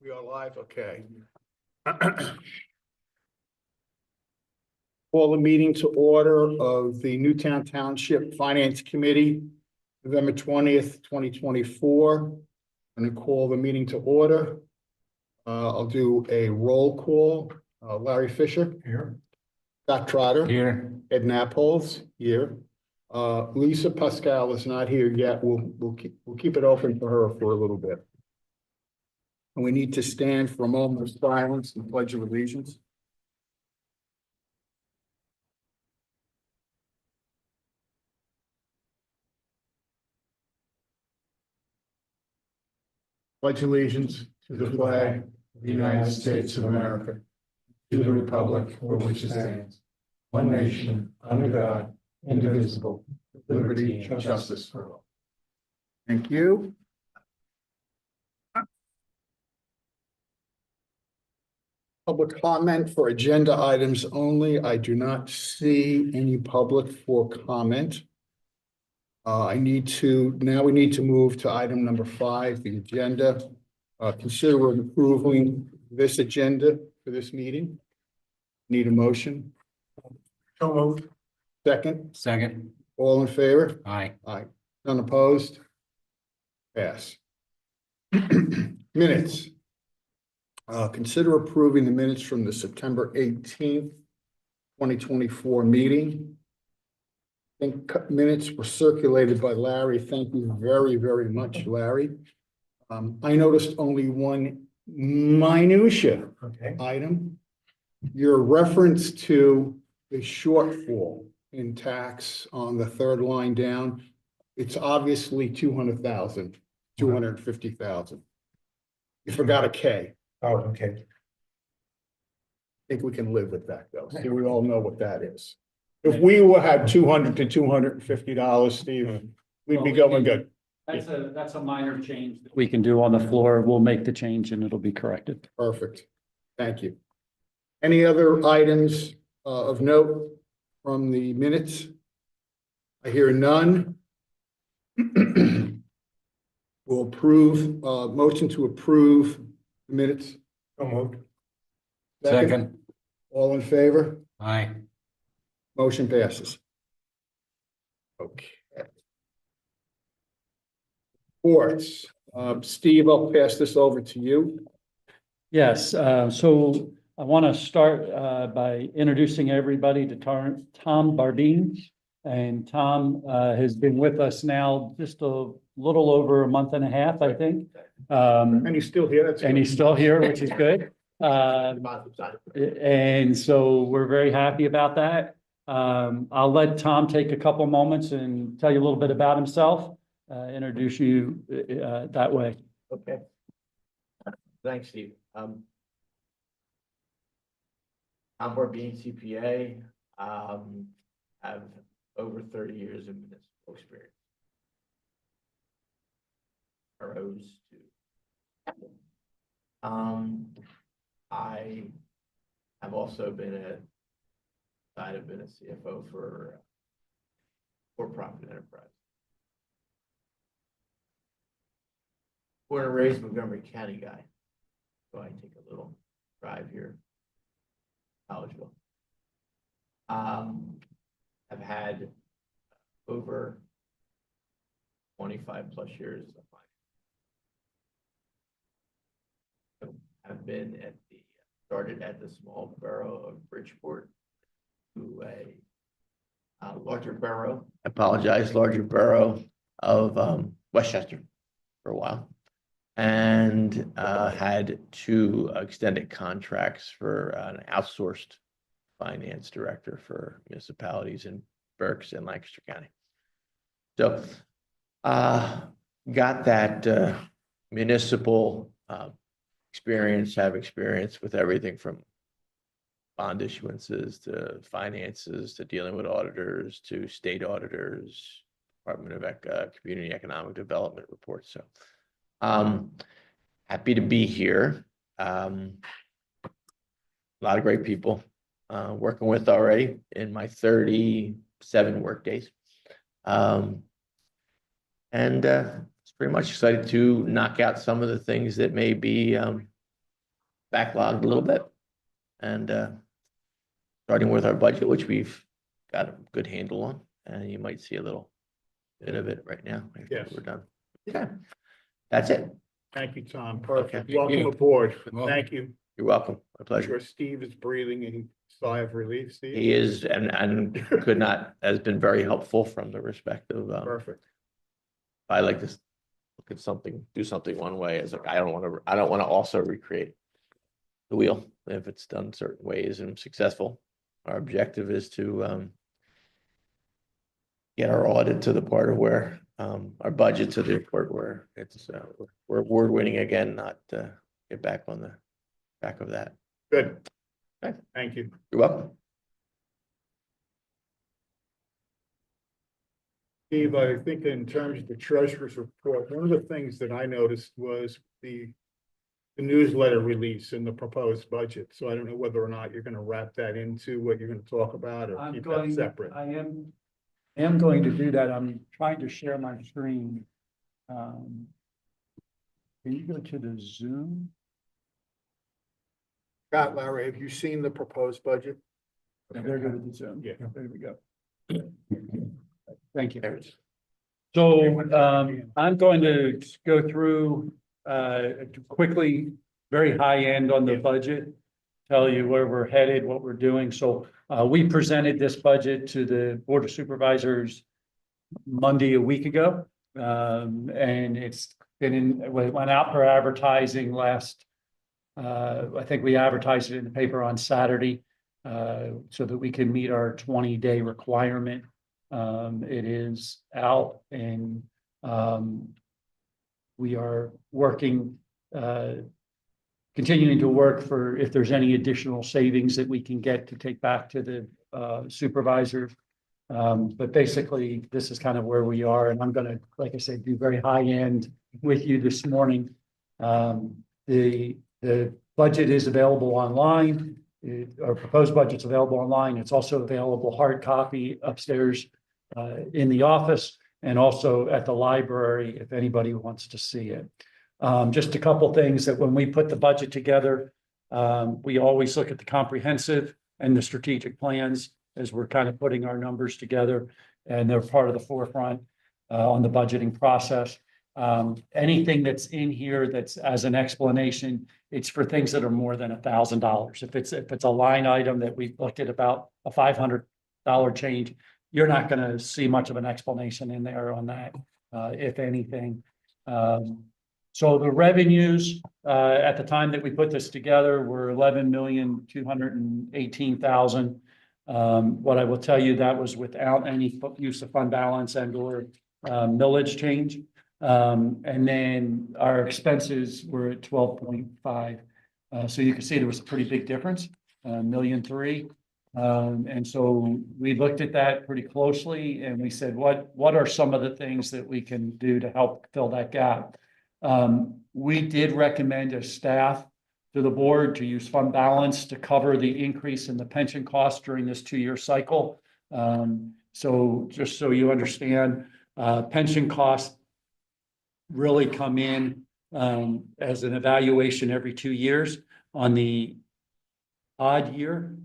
We are live, okay. Call the meeting to order of the Newtown Township Finance Committee, November 20th, 2024. I'm going to call the meeting to order. I'll do a roll call. Larry Fisher. Here. Scott Trotter. Here. Ed Naples. Here. Lisa Pascal is not here yet. We'll keep it open for her for a little bit. And we need to stand for a moment of silence and pledge of allegiance. Pledge allegiance to the flag of the United States of America, to the republic for which it stands, one nation, under God, indivisible, with liberty and justice for all. Thank you. Public comment for agenda items only. I do not see any public for comment. We need to move to item number 5, the agenda. Consider approving this agenda for this meeting. Need a motion? So moved. Second? Second. All in favor? Aye. Aye. None opposed? Pass. Minutes. Consider approving the minutes from the September 18th, 2024 meeting. I think minutes were circulated by Larry. Thank you very, very much, Larry. I noticed only one minutia item. Your reference to the shortfall in tax on the third line down, it's obviously 200,000, 250,000. You forgot a K. Oh, okay. I think we can live with that, though. So we all know what that is. If we had $200 to $250, Steve, we'd be going good. That's a minor change that we can do on the floor. We'll make the change and it'll be corrected. Perfect. Thank you. Any other items of note from the minutes? I hear none. We'll approve, motion to approve the minutes. So moved. Second. All in favor? Aye. Motion passes. Okay. Reports. Steve, I'll pass this over to you. Yes, so I want to start by introducing everybody to Tom Barbine. And Tom has been with us now just a little over a month and a half, I think. And he's still here. And he's still here, which is good. And so we're very happy about that. I'll let Tom take a couple moments and tell you a little bit about himself, introduce you that way. Okay. Thanks, Steve. I'm Barbine CPA. Have over 30 years of municipal experience. Arose to. I have also been I've been a CFO for profit enterprise. Born and raised Montgomery County guy, so I take a little drive here, Collegeville. I've had over 25 plus years of finance. I've been started at the small borough of Bridgeport to a larger borough. Larger borough of Westchester for a while, and had 2 extended contracts for an outsourced finance director for municipalities in Berks and Lancaster County. So got that municipal experience, have experience with everything from bond issuances to finances to dealing with auditors to state auditors, Department of Community Economic Development reports. So happy to be here. A lot of great people working with already in my 37 work days. And it's pretty much excited to knock out some of the things that may be backlogged a little bit. And starting with our budget, which we've got a good handle on, and you might see a little bit of it right now. after Yes. We're done. Okay, that's it. Thank you, Tom. Perfect. Okay. Welcome You- aboard. Welcome. Thank you. You're welcome. My I'm pleasure. sure Steve is breathing a sigh of relief, Steve. He is, and could not, has been very helpful from the respective, Perfect. I like to look at something, do something one way, it's like, I don't want to also recreate the wheel if it's done certain ways and successful. Our objective is to get our audit to the part of where our budget to the part where it's we're award winning again, not get back on the back of that. Good. Okay. Thank you. You're welcome. Steve, I think in terms of the treasurer's report, one of the things that I noticed was the newsletter release and the proposed budget. So I don't know whether or not you're going to wrap that into what you're going to talk about or I'm keep that going, separate. I am going to do that. I'm trying to share my screen. Can you go to the Zoom? Scott, Larry, have you seen the proposed budget? Yeah, there go to the Zoom. Yeah. There we go. Thank you. There it is. So I'm going to go through quickly, very high end on the budget, tell you where we're headed, what we're doing. So we presented this budget to the Board of Supervisors Monday a week ago. And it's been went out for advertising last, I think we advertised it in the paper on Saturday so that we can meet our 20-day requirement. It is out and we are working, continuing to work for if there's any additional savings that we can get to take back to the supervisors. But basically, this is kind of where we are, and I'm going to, like I said, do very high end with you this morning. The budget is available online. Our proposed budget's available online. It's also available hard copy upstairs in the office and also at the library if anybody wants to see it. Just a couple things that when we put the budget together, we always look at the comprehensive and the strategic plans as we're kind of putting our numbers together, and they're part of the forefront on the budgeting process. Anything that's in here that's as an explanation, it's for things that are more than $1,000. If it's a line item that we've looked at about a $500 change, you're not going to see much of an explanation in there on that, if anything. So the revenues at the time that we put this together were $11,218,000. What I will tell you, that was without any use of fund balance and or millage change. And then our expenses were at 12.5. So you can see there was a pretty big difference, $1.3 million. And so we looked at that pretty closely and we said, what are some of the things that we can do to help fill that gap? We did recommend as staff to the board to use fund balance to cover the increase in the pension costs during this 2-year cycle. So just so you understand, pension costs really come in as an evaluation every 2 years. On the odd year,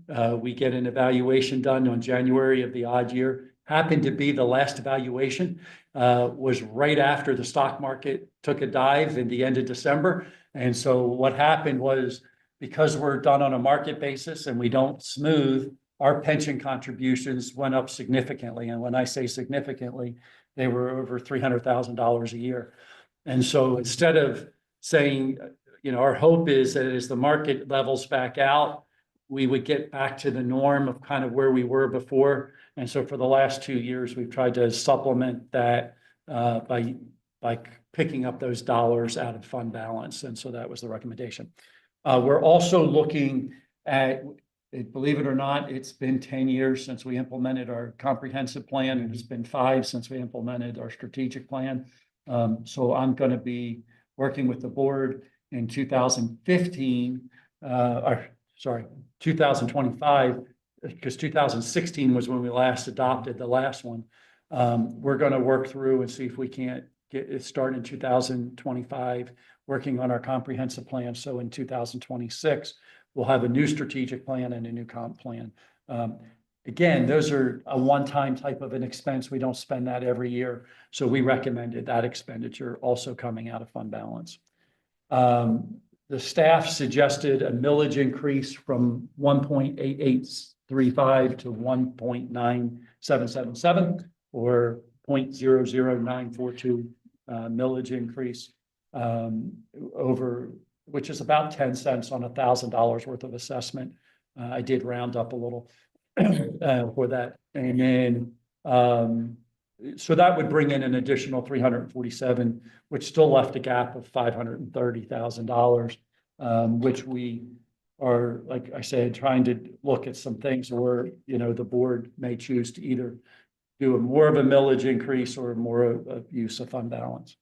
we get an evaluation done on January of the odd year. Happened to be the last evaluation was right after the stock market took a dive in the end of December. And so what happened was, because we're done on a market basis and we don't smooth, our pension contributions went up significantly. And when I say significantly, they were over $300,000 a year. And so instead of saying, you know, our hope is that as the market levels back out, we would get back to the norm of kind of where we were before. And so for the last 2 years, we've tried to supplement that by picking up those dollars out of fund balance. And so that was the recommendation. We're also looking at, believe it or not, it's been 10 years since we implemented our comprehensive plan, and it's been 5 since we implemented our strategic plan. So I'm going to be working with the board in 2025, because 2016 was when we last adopted the last one. We're going to work through and see if we can't start in 2025, working on our comprehensive plan. So in 2026, we'll have a new strategic plan and a new comp plan. Again, those are a one-time type of an expense. We don't spend that every year. So we recommended that expenditure also coming out of fund balance. The staff suggested a millage increase from 1.8835 to 1.9777 or 0.00942 millage increase over, which is about 10 cents on $1,000 worth of assessment. I did round up a little for that. And then, so that would bring in an additional 347, which still left a gap of $530,000, which we are, like I said, trying to look at some things where, the board may choose to either do a more of a millage increase or more of use of fund balance.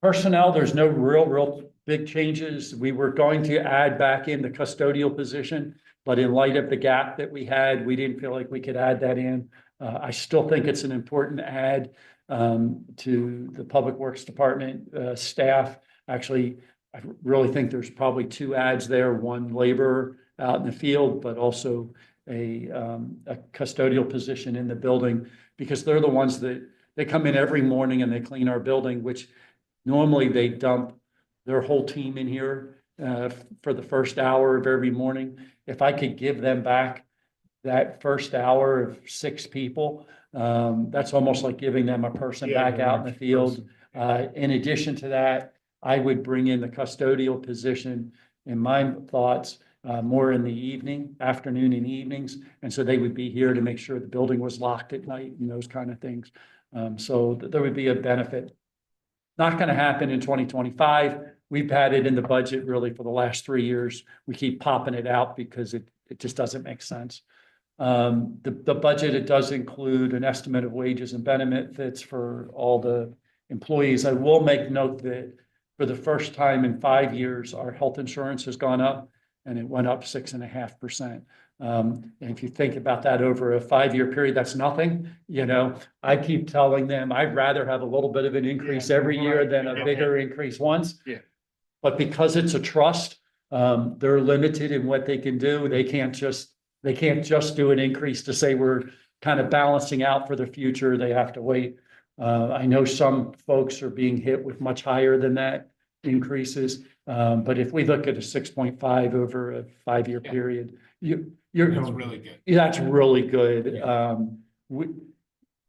Personnel, there's no real big changes. We were going to add back in the custodial position, but in light of the gap that we had, we didn't feel like we could add that in. I still think it's an important add to the Public Works Department staff. Actually, I really think there's probably two ads there, one laborer out in the field, but also a custodial position in the building, because they're the ones that they come in every morning and they clean our building, which normally they dump their whole team in here for the first hour of every morning. If I could give them back that first hour of 6 people, that's almost like giving them a person back out in the field. In addition to that, I would bring in the custodial position, in my thoughts, more in the evening, afternoon and evenings. And so they would be here to make sure the building was locked at night and those kind of things. So there would be a benefit. Not going to happen in 2025. We've had it in the budget really for the last 3 years. We keep popping it out because it just doesn't make sense. The budget, it does include an estimate of wages and benefits for all the employees. I will make note that for the first time in 5 years, our health insurance has gone up, and it went up 6.5%. And if you think about that over a 5-year period, that's nothing. I keep telling them I'd rather have a little bit of an increase every year than a bigger increase once. Yeah. But because it's a trust, they're limited in what they can do. They can't just do an increase to say we're kind of balancing out for the future. They have to wait. I know some folks are being hit with much higher than that increases. But if we look at a 6.5 over a 5-year period, That's really good. that's really good.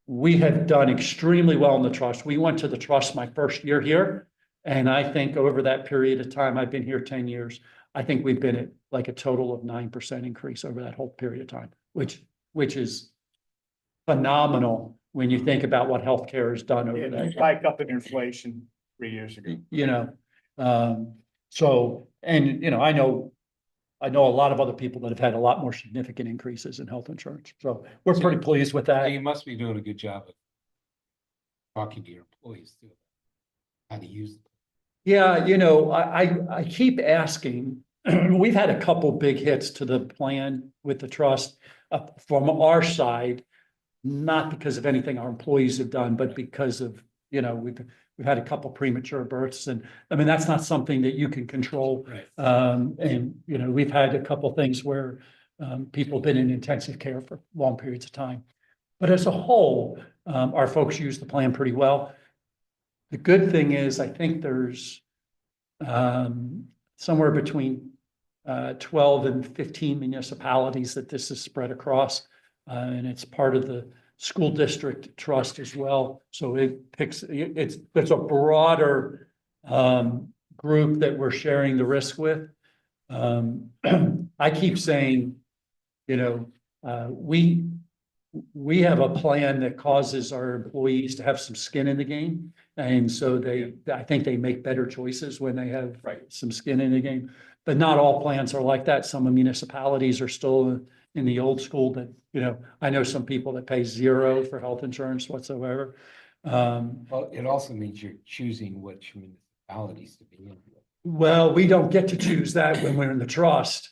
We have done extremely well in the trust. We went to the trust my first year here. And I think over that period of time, I've been here 10 years. I think we've been at like a total of 9% increase over that whole period of time, which is phenomenal when you think about what healthcare has done over that. Spike up in inflation 3 years ago. So, and I know a lot of other people that have had a lot more significant increases in health insurance. So we're pretty pleased with that. You must be doing a good job of talking to your employees too, how to use it. Yeah, I keep asking, we've had a couple big hits to the plan with the trust from our side, not because of anything our employees have done, but because of, we've had a couple premature births, and I mean, that's not something that you can control. Right. And, we've had a couple things where people have been in intensive care for long periods of time. But as a whole, our folks use the plan pretty well. The good thing is, I think there's somewhere between 12 and 15 municipalities that this is spread across, and it's part of the school district trust as well. So it's a broader group that we're sharing the risk with. I keep saying, we have a plan that causes our employees to have some skin in the game. And so I think they make better choices when they have some skin in the game. But not all plans are like that. Some municipalities are still in the old school that, I know some people that pay $0 for health insurance whatsoever. Well, it also means you're choosing which municipalities to be in. Well, we don't get to choose that when we're in the trust.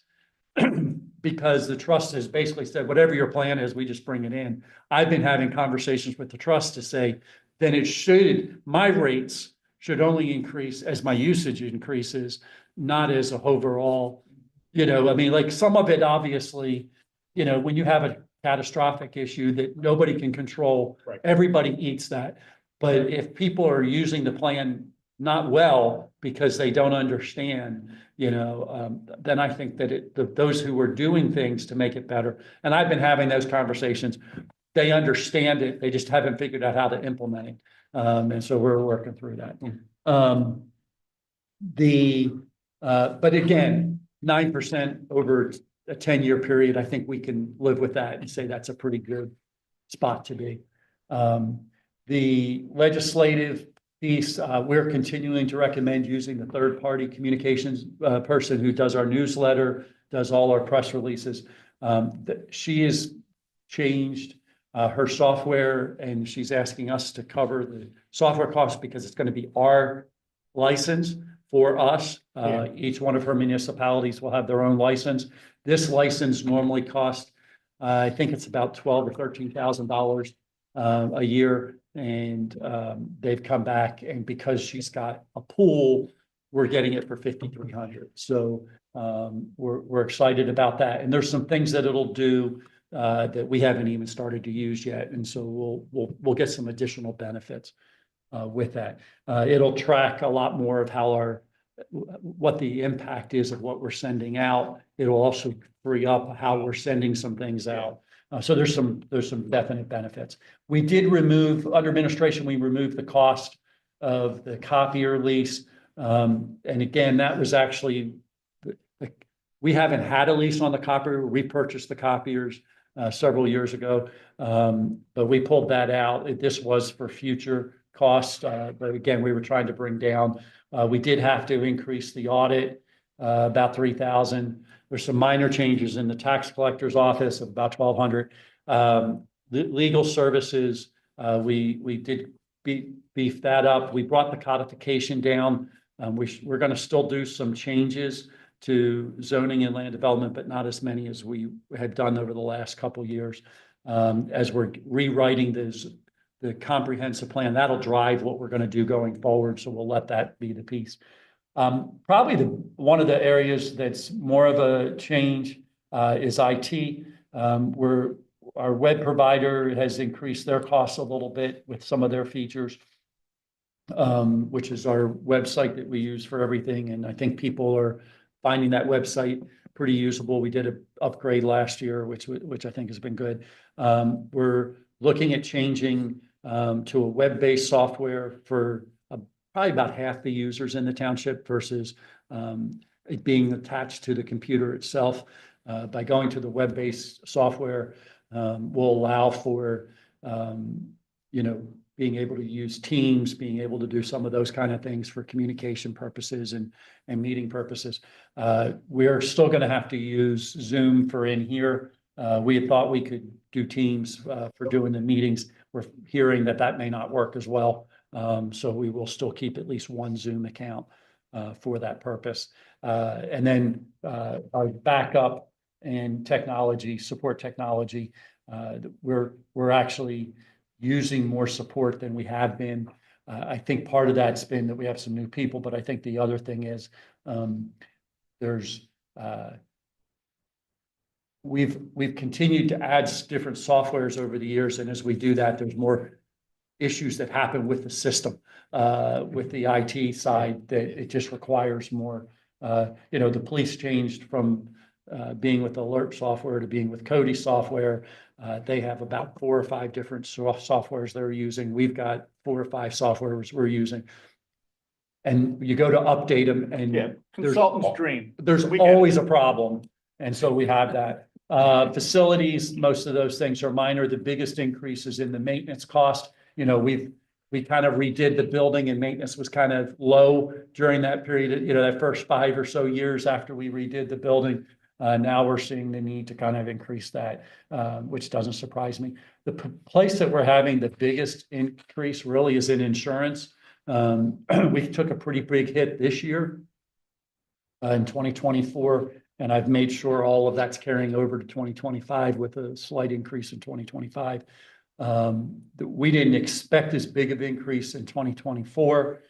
Because the trust has basically said, whatever your plan is, we just bring it in. I've been having conversations with the trust to say, then it should, my rates should only increase as my usage increases, not as a overall, you know, I mean, like some of it obviously, you know, when you have a catastrophic issue that nobody can control, Right. everybody eats that. But if people are using the plan not well because they don't understand, you know, then I think that those who are doing things to make it better, and I've been having those conversations, they understand it, they just haven't figured out how to implement it. And so we're working through that. But again, 9% over a 10-year period, I think we can live with that and say that's a pretty good spot to be. The legislative piece, we're continuing to recommend using the third-party communications person who does our newsletter, does all our press releases. She has changed her software, and she's asking us to cover the software costs because it's going to be our license for us. Each one of her municipalities will have their own license. This license normally costs, I think it's about $12,000 or $13,000 a year. And they've come back, and because she's got a pool, we're getting it for $5,300. So we're excited about that. And there's some things that it'll do that we haven't even started to use yet. And so we'll get some additional benefits with that. It'll track a lot more of how what the impact is of what we're sending out. It'll also free up how we're sending some things out. So there's some definite benefits. We did remove, under administration, we removed the cost of the copier lease. And again, that was actually, we haven't had a lease on the copier. We purchased the copiers several years ago, but we pulled that out. This was for future costs, but again, we were trying to bring down. We did have to increase the audit about $3,000. There's some minor changes in the tax collector's office of about $1,200. The legal services, we did beef that up. We brought the codification down. We're going to still do some changes to zoning and land development, but not as many as we had done over the last couple of years. As we're rewriting the comprehensive plan, that'll drive what we're going to do going forward. So we'll let that be the piece. Probably one of the areas that's more of a change is IT. Our web provider has increased their costs a little bit with some of their features, which is our website that we use for everything. And I think people are finding that website pretty usable. We did an upgrade last year, which I think has been good. We're looking at changing to a web-based software for probably about half the users in the township versus it being attached to the computer itself. By going to the web-based software, will allow for, being able to use Teams, being able to do some of those kind of things for communication purposes and meeting purposes. We're still going to have to use Zoom for in here. We had thought we could do Teams for doing the meetings. We're hearing that may not work as well. So we will still keep at least one Zoom account for that purpose. And then our backup and support technology, we're actually using more support than we have been. I think part of that's been that we have some new people, but I think the other thing is we've continued to add different softwares over the years, and as we do that, there's more issues that happen with the system, with the IT side, that it just requires more. The police changed from being with Alert software to being with Cody software. They have about 4 or 5 different softwares they're using. We've got 4 or 5 softwares we're using. And you go to update them, and consultant's dream. There's always a problem. And so we have that. Facilities, most of those things are minor. The biggest increase is in the maintenance cost. We kind of redid the building, and maintenance was kind of low during that period, that first 5 or so years after we redid the building. Now we're seeing the need to kind of increase that, which doesn't surprise me. The place that we're having the biggest increase really is in insurance. We took a pretty big hit this year in 2024, and I've made sure all of that's carrying over to 2025 with a slight increase in 2025. We didn't expect as big of increase in 2024.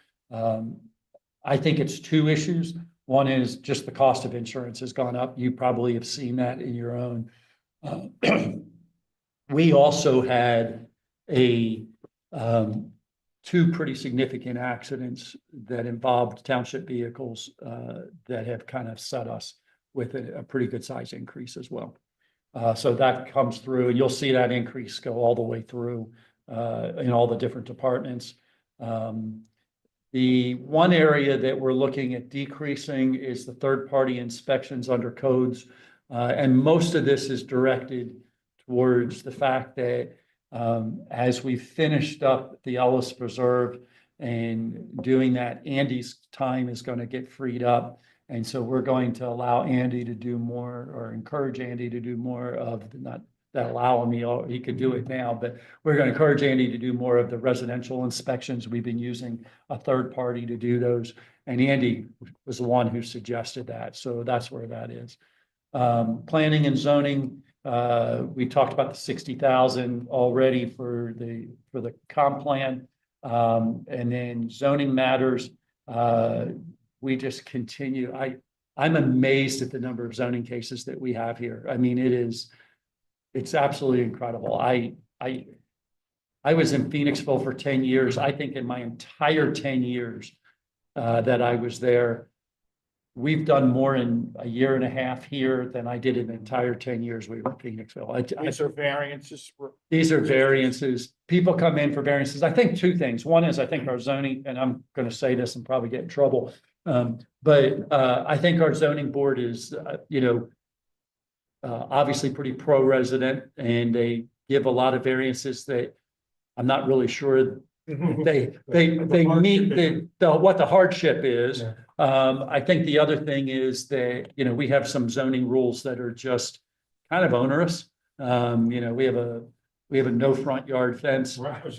I think it's two issues. One is just the cost of insurance has gone up. You probably have seen that in your own. We also had two pretty significant accidents that involved township vehicles that have kind of set us with a pretty good size increase as well. So that comes through, and you'll see that increase go all the way through in all the different departments. The one area that we're looking at decreasing is the third-party inspections under codes. And most of this is directed towards the fact that as we finished up the Ellis Preserve and doing that, Andy's time is going to get freed up. And so we're going to allow Andy to do more, or encourage Andy to do more of the, not that allow him, he could do it now, but we're going to encourage Andy to do more of the residential inspections. We've been using a third party to do those. And Andy was the one who suggested that. So that's where that is. Planning and zoning, we talked about the 60,000 already for the comp plan. And then zoning matters, we just continue. I'm amazed at the number of zoning cases that we have here. I mean, it's absolutely incredible. I was in Phoenixville for 10 years. I think in my entire 10 years that I was there, we've done more in a year and a half here than I did in the entire 10 years we were in Phoenixville. These are variances. These are variances. People come in for variances. I think two things. One is I think our zoning, and I'm going to say this and probably get in trouble, but I think our zoning board is, obviously pretty pro-resident, and they give a lot of variances that I'm not really sure they meet what the hardship is. Yeah. I think the other thing is that, we have some zoning rules that are just kind of onerous. We have a no front yard fence, and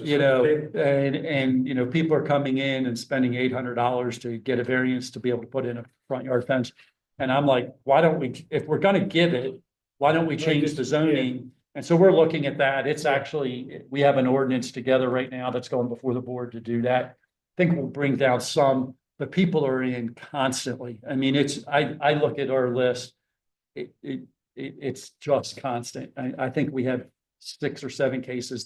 people are coming in and spending $800 to get a variance to be able to put in a front yard fence. And I'm like, why don't we, if we're going to give it, why don't we change the zoning? And so we're looking at that. It's actually, we have an ordinance together right now that's going before the board to do that. I think we'll bring down some, but people are in constantly. I mean, I look at our list, it's just constant. I think we have 6 or 7 cases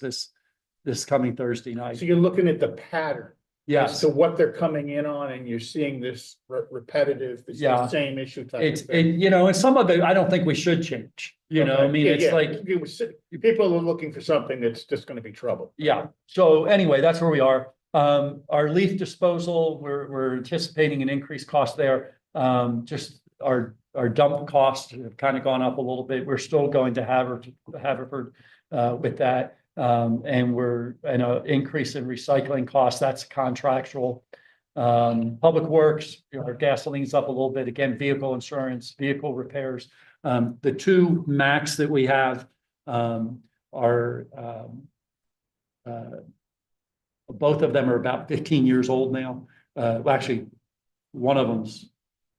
this coming Thursday night. So you're looking at the pattern. Yes. So what they're coming in on, and you're seeing this repetitive, it's the same issue type of thing. And some of it, I don't think we should change, I mean, it's like. People are looking for something that's just going to be trouble. Yeah. So anyway, that's where we are. Our leaf disposal, we're anticipating an increased cost there. Just our dump costs have kind of gone up a little bit. We're still going to Haverford with that. And we're an increase in recycling costs. That's contractual. Public Works, our gasoline's up a little bit. Again, vehicle insurance, vehicle repairs. The two max that we have are both of them are about 15 years old now. Actually, one of them's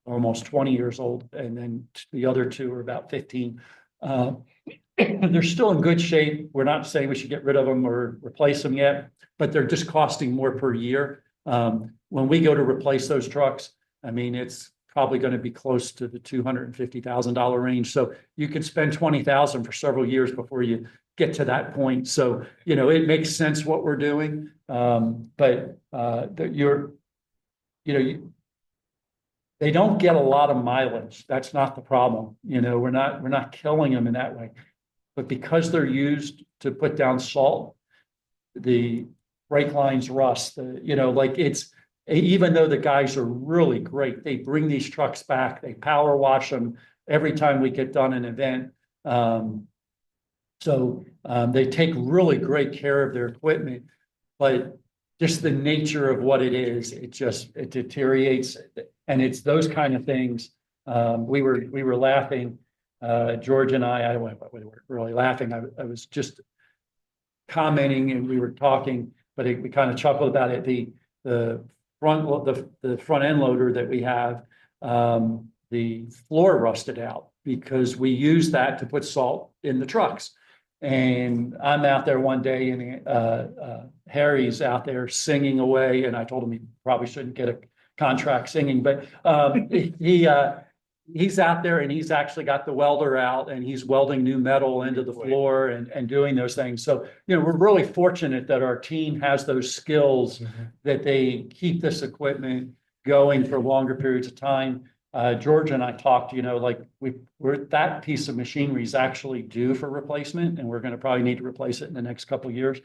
almost 20 years old, and then the other two are about 15. They're still in good shape. We're not saying we should get rid of them or replace them yet, but they're just costing more per year. When we go to replace those trucks, I mean, it's probably going to be close to the $250,000 range. So you could spend $20,000 for several years before you get to that point. So, it makes sense what we're doing. But they don't get a lot of mileage. That's not the problem. We're not killing them in that way. But because they're used to put down salt, the brake lines rust, even though the guys are really great, they bring these trucks back, they power wash them every time we get done an event. So they take really great care of their equipment, but just the nature of what it is, it deteriorates. And it's those kind of things. We were laughing, George and I we weren't really laughing. I was just commenting, and we were talking, but we kind of chuckled about it. The front end loader that we have, the floor rusted out because we use that to put salt in the trucks. And I'm out there one day and Harry's out there singing away, and I told him he probably shouldn't get a contract singing, but he's out there and he's actually got the welder out and he's welding new metal into the floor and doing those things. So, we're really fortunate that our team has those skills that they keep this equipment going for longer periods of time. George and I talked, we're that piece of machinery is actually due for replacement, and we're going to probably need to replace it in the next couple of years.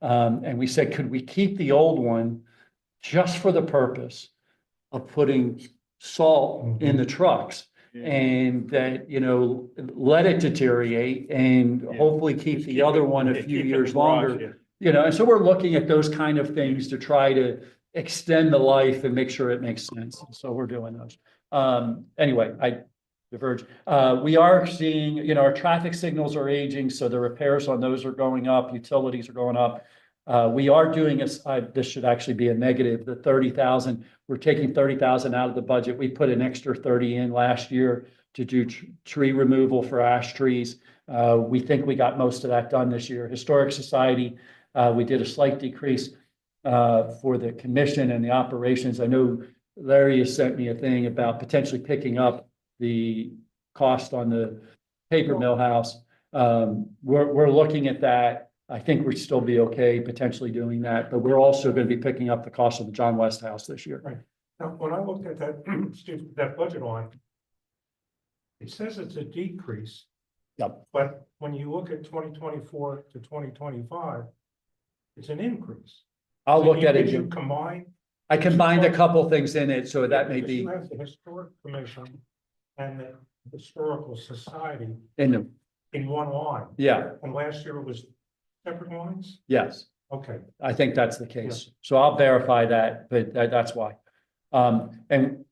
And we said, could we keep the old one just for the purpose of putting salt in the trucks? And that, let it deteriorate and hopefully keep the other one a few years longer. And so we're looking at those kind of things to try to extend the life and make sure it makes sense. So we're doing those. Anyway, I diverge. We are seeing, our traffic signals are aging, so the repairs on those are going up, utilities are going up. We are doing this should actually be a negative, the 30,000. We're taking 30,000 out of the budget. We put an extra 30 in last year to do tree removal for ash trees. We think we got most of that done this year. Historic Society, we did a slight decrease for the commission and the operations. I know Larry has sent me a thing about potentially picking up the cost on the paper mill house. We're looking at that. I think we'd still be okay potentially doing that, but we're also going to be picking up the cost of the John West house this year. Right. Now, when I looked at that, that budget line, it says it's a decrease. Yep. But when you look at 2024 to 2025, it's an increase. I'll look at Did it. you combine? I combined a couple things in it, so that may Because be You have the Historic Commission and the Historical Society in one line, yeah, and last year it was separate lines? yes. Okay. I think that's the case. So I'll verify that, but that's why. And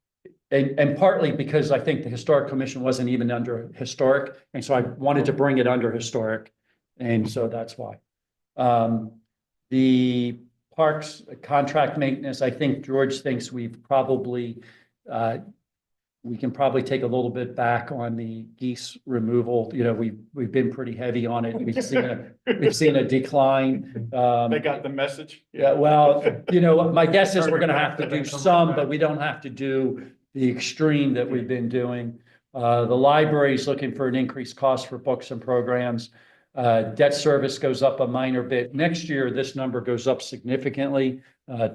partly because I think the Historic Commission wasn't even under historic, and so I wanted to bring it under historic. And so that's why. The parks contract maintenance, I think George thinks we've probably, we can probably take a little bit back on the geese removal. We've been pretty heavy on it. We've seen a decline. They got the message. Yeah, well, my guess is we're gonna have to do some, but we don't have to do the extreme that we've been doing. The library's looking for an increased cost for books and programs. Debt service goes up a minor bit. Next year, this number goes up significantly.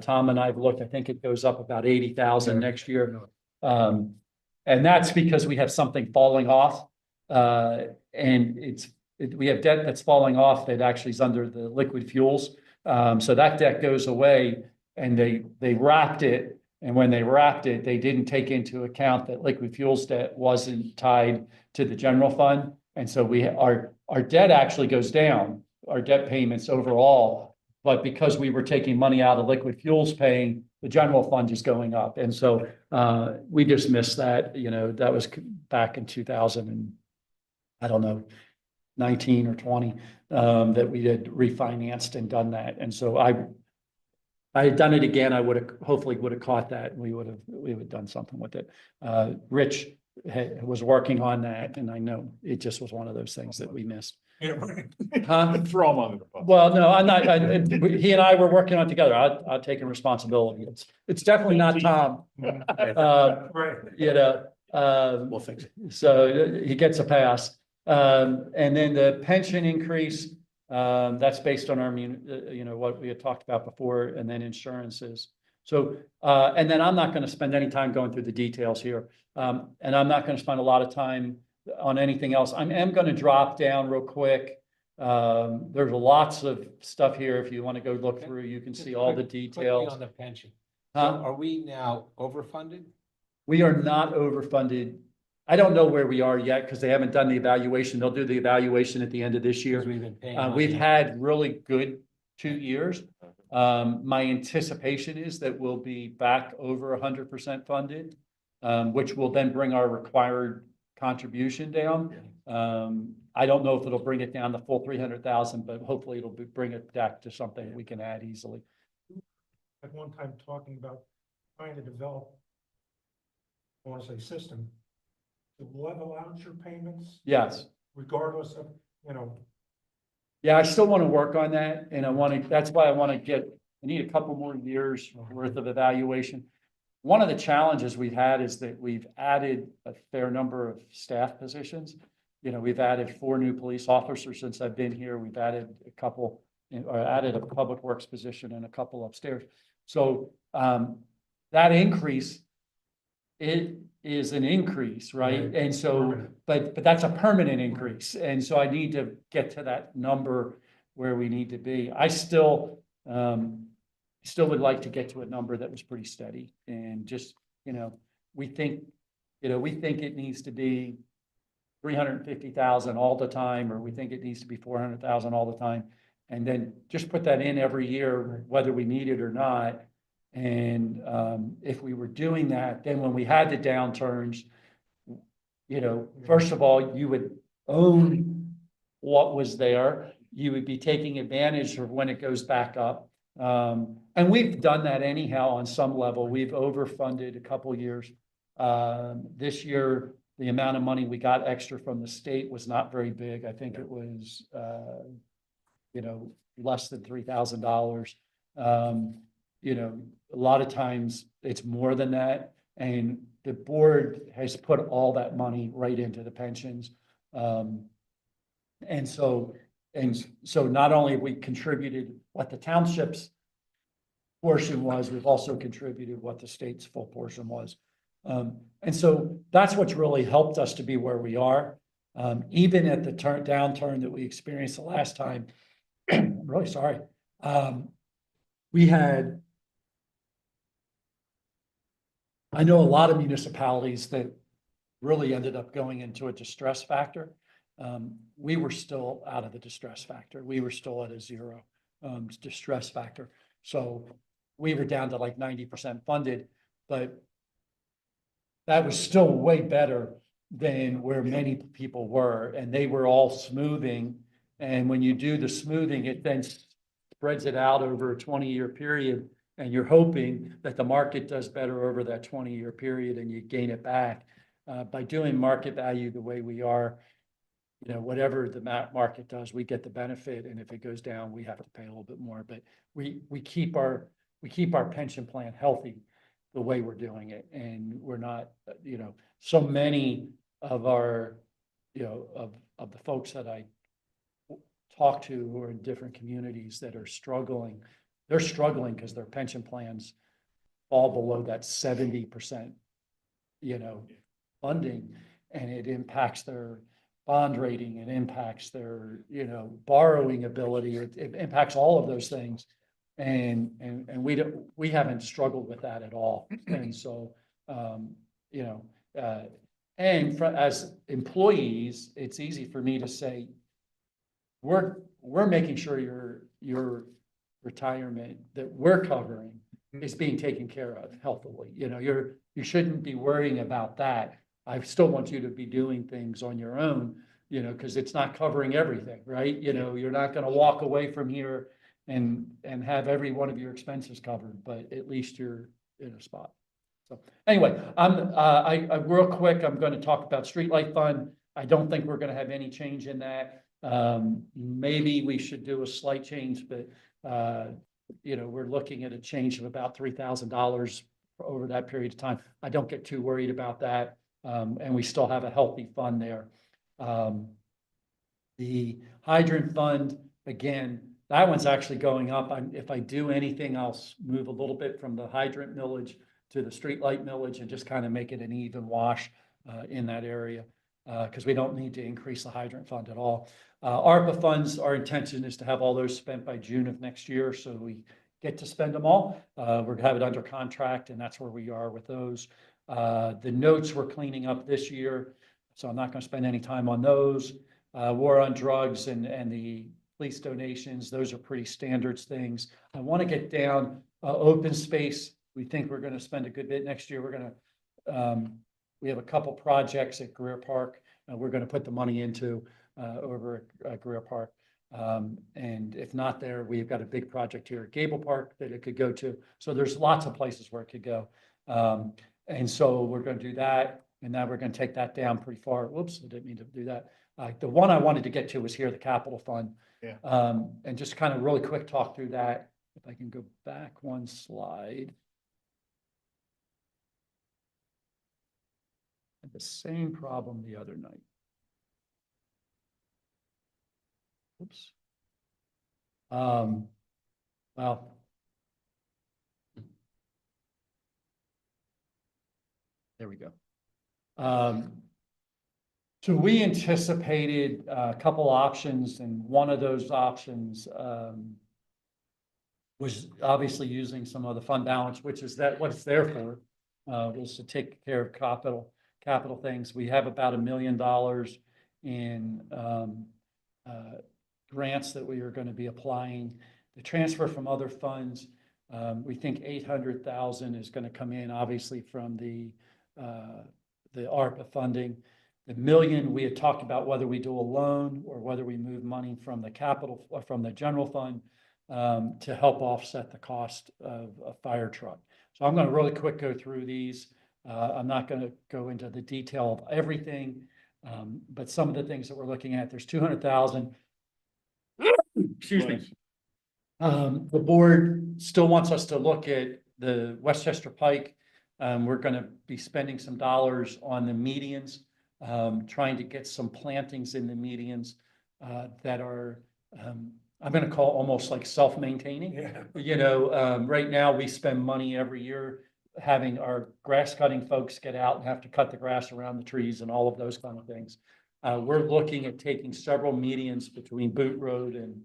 Tom and I have looked, I think it goes up about 80,000 next year. And that's because we have something falling off. And we have debt that's falling off that actually is under the liquid fuels. So that debt goes away, and they wrapped it. And when they wrapped it, they didn't take into account that liquid fuels debt wasn't tied to the general fund. And so our debt actually goes down, our debt payments overall. But because we were taking money out of liquid fuels paying, the general fund is going up. And so we just missed that. That was back in 2000 and I don't know, 19 or 20, that we had refinanced and done that. And so I had done it again, I hopefully would have caught that, and we would have done something with it. Rich was working on that, and I know it just was one of those things that we missed. Yeah, right. Huh? Throw them under the bus. Well, no, I'm not, he and I were working on it together. I'll take responsibility. It's definitely not Tom. Right. We'll fix it. So he gets a pass. And then the pension increase, that's based on our, what we had talked about before, and then insurances. So, and then I'm not going to spend any time going through the details here. And I'm not going to spend a lot of time on anything else. I am going to drop down real quick. There's lots of stuff here. If you want to go look through, you can see all the details. On the pension. So are we now overfunded? We are not overfunded. I don't know where we are yet because they haven't done the evaluation. They'll do the evaluation at the end of this year. Because we've been paying. We've had really good 2 years. My anticipation is that we'll be back over 100% funded, which will then bring our required contribution down. I don't know if it'll bring it down the full 300,000, but hopefully it'll bring it back to something we can add easily. At one time talking about trying to develop, I want to say system, to level out your payments Yes. regardless of, Yeah, I still want to work on that and that's why I need a couple more years worth of evaluation. One of the challenges we've had is that we've added a fair number of staff positions. You know, we've added 4 new police officers since I've been here. We've added a couple, or added a public works position and a couple upstairs. So, that increase, it is an increase, right? Right. And so, but that's a permanent increase. And so I need to get to that number where we need to be. I still would like to get to a number that was pretty steady and just, we think it needs to be 350,000 all the time, or we think it needs to be 400,000 all the time. And then just put that in every year, whether we need it or not. And if we were doing that, then when we had the downturns, first of all, you would own what was there. You would be taking advantage of when it goes back up. And we've done that anyhow on some level. We've overfunded a couple years. This year, the amount of money we got extra from the state was not very big. I think it was, less than $3,000. A lot of times it's more than that. And the board has put all that money right into the pensions. And so not only have we contributed what the township's portion was, we've also contributed what the state's full portion was. And so that's what's really helped us to be where we are. Even at the downturn that we experienced the last time, I'm really sorry. I know a lot of municipalities that really ended up going into a distress factor. We were still out of the distress factor. We were still at a 0 distress factor. So we were down to like 90% funded, but that was still way better than where many people were, and they were all smoothing. And when you do the smoothing, it then spreads it out over a 20-year period. And you're hoping that the market does better over that 20-year period and you gain it back. By doing market value the way we are, whatever the market does, we get the benefit. And if it goes down, we have to pay a little bit more. But we keep our pension plan healthy the way we're doing it. And we're not, so many of our, of the folks that I talk to who are in different communities that are struggling, they're struggling because their pension plans fall below that 70%, funding, and it impacts their bond rating, it impacts their, borrowing ability, it impacts all of those things. And we haven't struggled with that at all. And so, as employees, it's easy for me to say, we're making sure your retirement that we're covering is being taken care of healthily. You shouldn't be worrying about that. I still want you to be doing things on your own, because it's not covering everything, right? You're not going to walk away from here and have every one of your expenses covered, but at least you're in a spot. So anyway, I real quick, I'm going to talk about streetlight fund. I don't think we're going to have any change in that. Maybe we should do a slight change, but we're looking at a change of about $3,000 over that period of time. I don't get too worried about that. And we still have a healthy fund there. The hydrant fund, again, that one's actually going up. If I do anything, I'll move a little bit from the hydrant millage to the streetlight millage and just kind of make it an even wash in that area, because we don't need to increase the hydrant fund at all. ARPA funds, our intention is to have all those spent by June of next year, so we get to spend them all. We're gonna have it under contract, and that's where we are with those. The notes we're cleaning up this year, so I'm not gonna spend any time on those. War on drugs and the police donations, those are pretty standards things. I want to get down open space. We think we're going to spend a good bit next year. We're going to, we have a couple projects at Greer Park. We're going to put the money into over at Greer Park. And if not there, we've got a big project here at Gable Park that it could go to. So there's lots of places where it could go. And so we're going to do that. And now we're gonna take that down pretty far. Whoops, I didn't mean to do that. The one I wanted to get to was here, the capital fund. Yeah. And just kind of really quick talk through that. If I can go back one slide. Had the same problem the other night. Oops. Well. There we go. So we anticipated a couple options, and one of those options was obviously using some of the fund balance, which is what it's there for, was to take care of capital things. We have about $1 million in grants that we are going to be applying. The transfer from other funds, we think 800,000 is going to come in, obviously, from the ARPA funding. The $1 million, we had talked about whether we do a loan or whether we move money from the capital or from the general fund to help offset the cost of a fire truck. So I'm going to really quick go through these. I'm not going to go into the detail of everything, but some of the things that we're looking at, there's 200,000. Excuse me. The board still wants us to look at the Westchester Pike. We're going to be spending some dollars on the medians, trying to get some plantings in the medians that are, I'm going to call almost like self-maintaining. Yeah. You know, right now we spend money every year having our grass cutting folks get out and have to cut the grass around the trees and all of those kind of things. We're looking at taking several medians between Boot Road and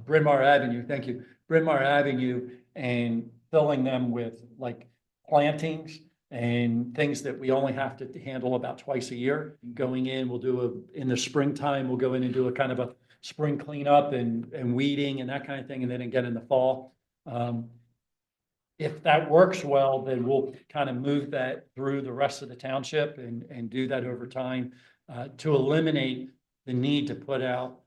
Bryn Mawr Avenue, thank you, Bryn Mawr Avenue, and filling them with like plantings and things that we only have to handle about twice a year. Going in, we'll do in the springtime, we'll go in and do a kind of a spring cleanup and weeding and that kind of thing, and then again in the fall. If that works well, then we'll kind of move that through the rest of the township and do that over time to eliminate the need to put out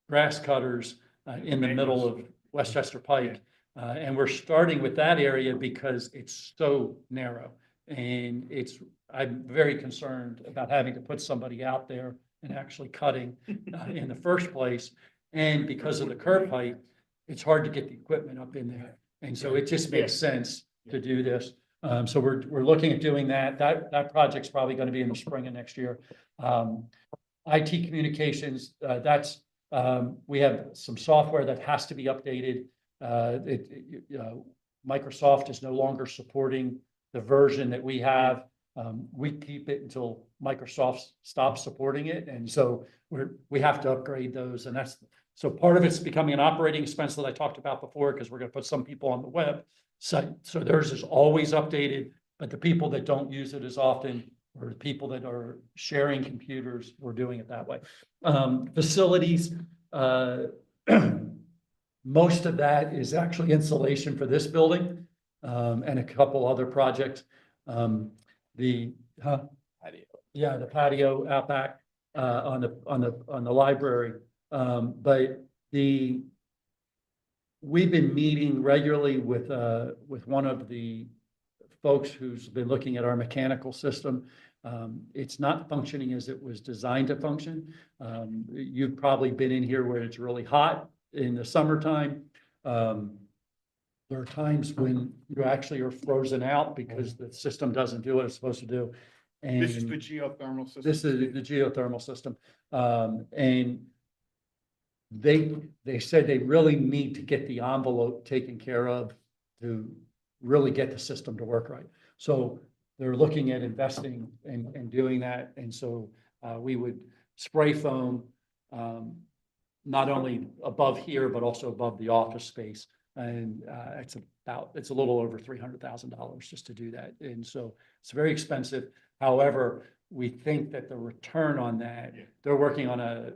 grass cutters in the middle of Westchester Pike. And we're starting with that area because it's so narrow. And I'm very concerned about having to put somebody out there and actually cutting in the first place. And because of the curb height, it's hard to get the equipment up in there. And so it just makes sense to do this. So we're looking at doing that. That project's probably going to be in the spring of next year. IT communications, we have some software that has to be updated. Microsoft is no longer supporting the version that we have. We keep it until Microsoft stops supporting it. And so we have to upgrade those. And so part of it's becoming an operating expense that I talked about before, because we're going to put some people on the web site. So theirs is always updated, but the people that don't use it as often, or the people that are sharing computers, we're doing it that way. Facilities, most of that is actually insulation for this building and a couple other projects. The patio out back on the library. But we've been meeting regularly with one of the folks who's been looking at our mechanical system. It's not functioning as it was designed to function. You've probably been in here where it's really hot in the summertime. There are times when you actually are frozen out because the system doesn't do what it's supposed to do. And This is the geothermal system. this is the geothermal system. And they said they really need to get the envelope taken care of to really get the system to work right. So they're looking at investing and doing that. And so we would spray foam not only above here, but also above the office space. And it's a little over $300,000 just to do that. And so it's very expensive. However, we think that the return on that, they're working on a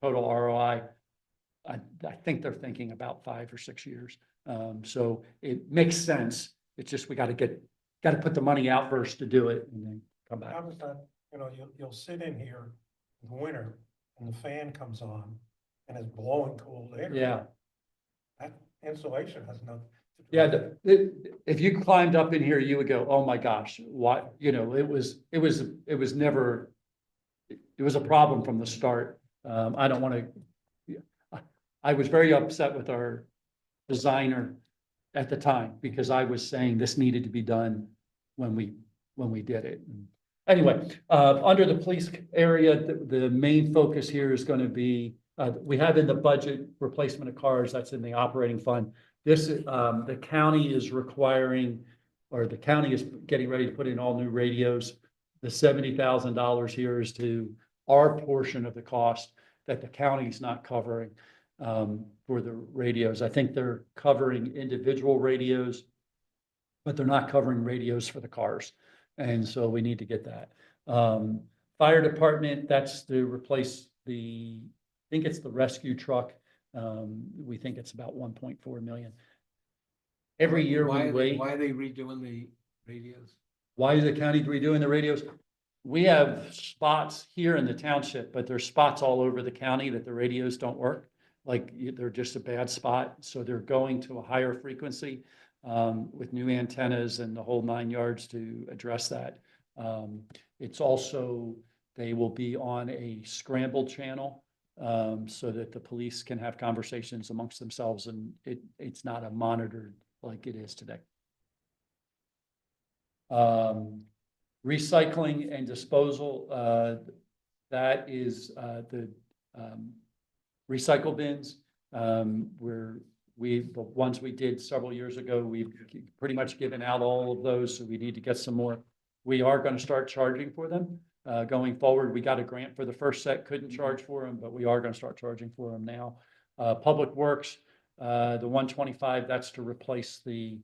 total ROI. I think they're thinking about 5 or 6 years. So it makes sense. It's just, we got to put the money out first to do it and then come back. How does that, you'll sit in here in the winter and the fan comes on and it's blowing cold air. Yeah. That insulation has no, Yeah, if you climbed up in here, you would go, oh my gosh, what, you know, it was never, it was a problem from the start. I don't want to, I was very upset with our designer at the time because I was saying this needed to be done when we did it. Anyway, under the police area, the main focus here is going to be, we have in the budget replacement of cars, that's in the operating fund. This, the county is requiring, or the county is getting ready to put in all new radios. The $70,000 here is to our portion of the cost that the county's not covering for the radios. I think they're covering individual radios, but they're not covering radios for the cars. And so we need to get that. Fire department, that's to replace the, I think it's the rescue truck. We think it's about 1.4 million. Every year we wait. Why are they redoing the radios? Why is the county redoing the radios? We have spots here in the township, but there's spots all over the county that the radios don't work. Like they're just a bad spot. So they're going to a higher frequency with new antennas and the whole 9 yards to address that. It's also, they will be on a scrambled channel so that the police can have conversations amongst themselves, and it's not a monitored like it is today. Recycling and disposal, that is the recycle bins. The ones we did several years ago, we've pretty much given out all of those, so we need to get some more. We are going to start charging for them going forward. We got a grant for the first set, couldn't charge for them, but we are going to start charging for them now. Public Works, the 125, that's to replace the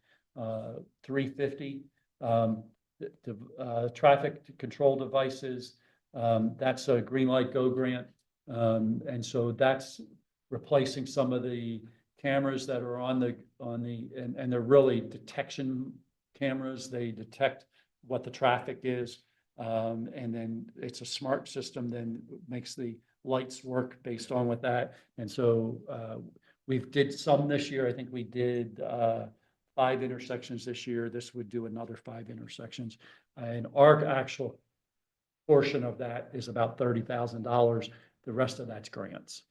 350. The traffic control devices, that's a Green Light Go grant. And so that's replacing some of the cameras that are and they're really detection cameras. They detect what the traffic is. And then it's a smart system, then makes the lights work based on with that. And so we've did some this year. I think we did 5 intersections this year. This would do another 5 intersections. And our actual portion of that is about $30,000. The rest of that's grants.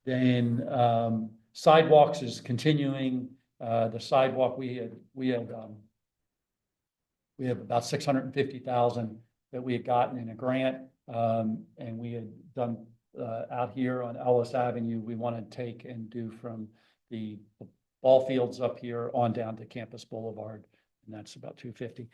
Then sidewalks is continuing. The sidewalk we have about 650,000 that we had gotten in a grant, and we had done out here on Ellis Avenue. We want to take and do from the ball fields up here on down to Campus Boulevard, and that's about 250.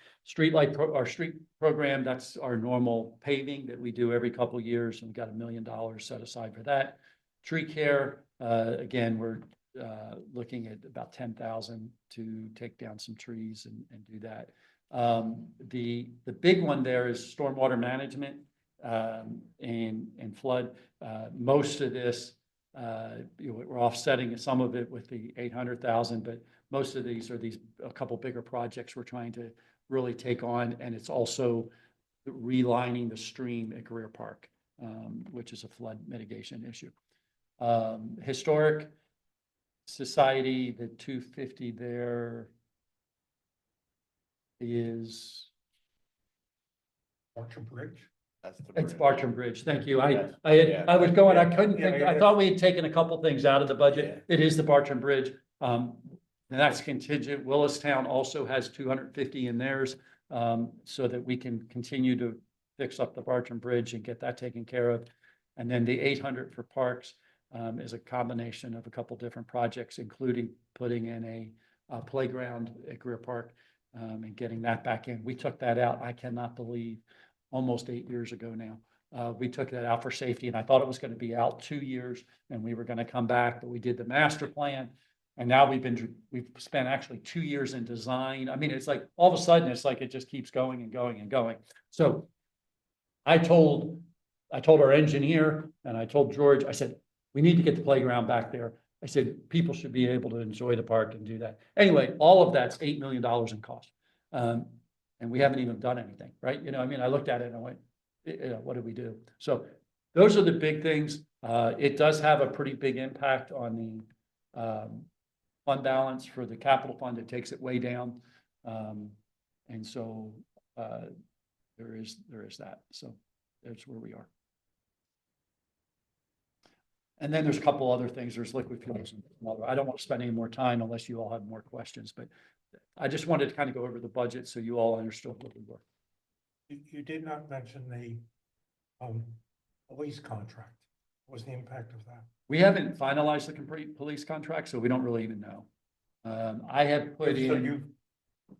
Our street program, that's our normal paving that we do every couple of years, and we got $1 million set aside for that. Tree care, again, we're looking at about 10,000 to take down some trees and do that. The big one there is stormwater management and flood. Most of this, we're offsetting some of it with the 800,000, but most of these are a couple bigger projects we're trying to really take on, and it's also relining the stream at Greer Park, which is a flood mitigation issue. Historic Society, the 250 there is Bartram Bridge. It's Bartram Bridge. Thank you. I was going, I couldn't think, I thought we had taken a couple things out of the budget. It is the Bartram Bridge. And that's contingent. Willistown also has 250 in theirs, so that we can continue to fix up the Bartram Bridge and get that taken care of. And then the 800 for parks is a combination of a couple different projects, including putting in a playground at Greer Park and getting that back in. We took that out, I cannot believe, almost 8 years ago now. We took that out for safety, and I thought it was going to be out 2 years and we were going to come back, but we did the master plan. And now we've spent actually 2 years in design. I mean, it's like all of a sudden it's like it just keeps going and going and going. So I told our engineer and I told George, I said, we need to get the playground back there. I said, people should be able to enjoy the park and do that. Anyway, all of that's $8 million in cost. And we haven't even done anything, right? I mean, I looked at it and I went, what did we do? So those are the big things. It does have a pretty big impact on fund balance for the capital fund, it takes it way down. And so, there is that. So that's where we are. And then there's a couple other things. There's liquid fuels. And I don't want to spend any more time unless you all have more questions, but I just wanted to kind of go over the budget so you all understood what we were. You did not mention the police contract. What was the impact of that? We haven't finalized the complete police contract, so we don't really even know. I have put So in, you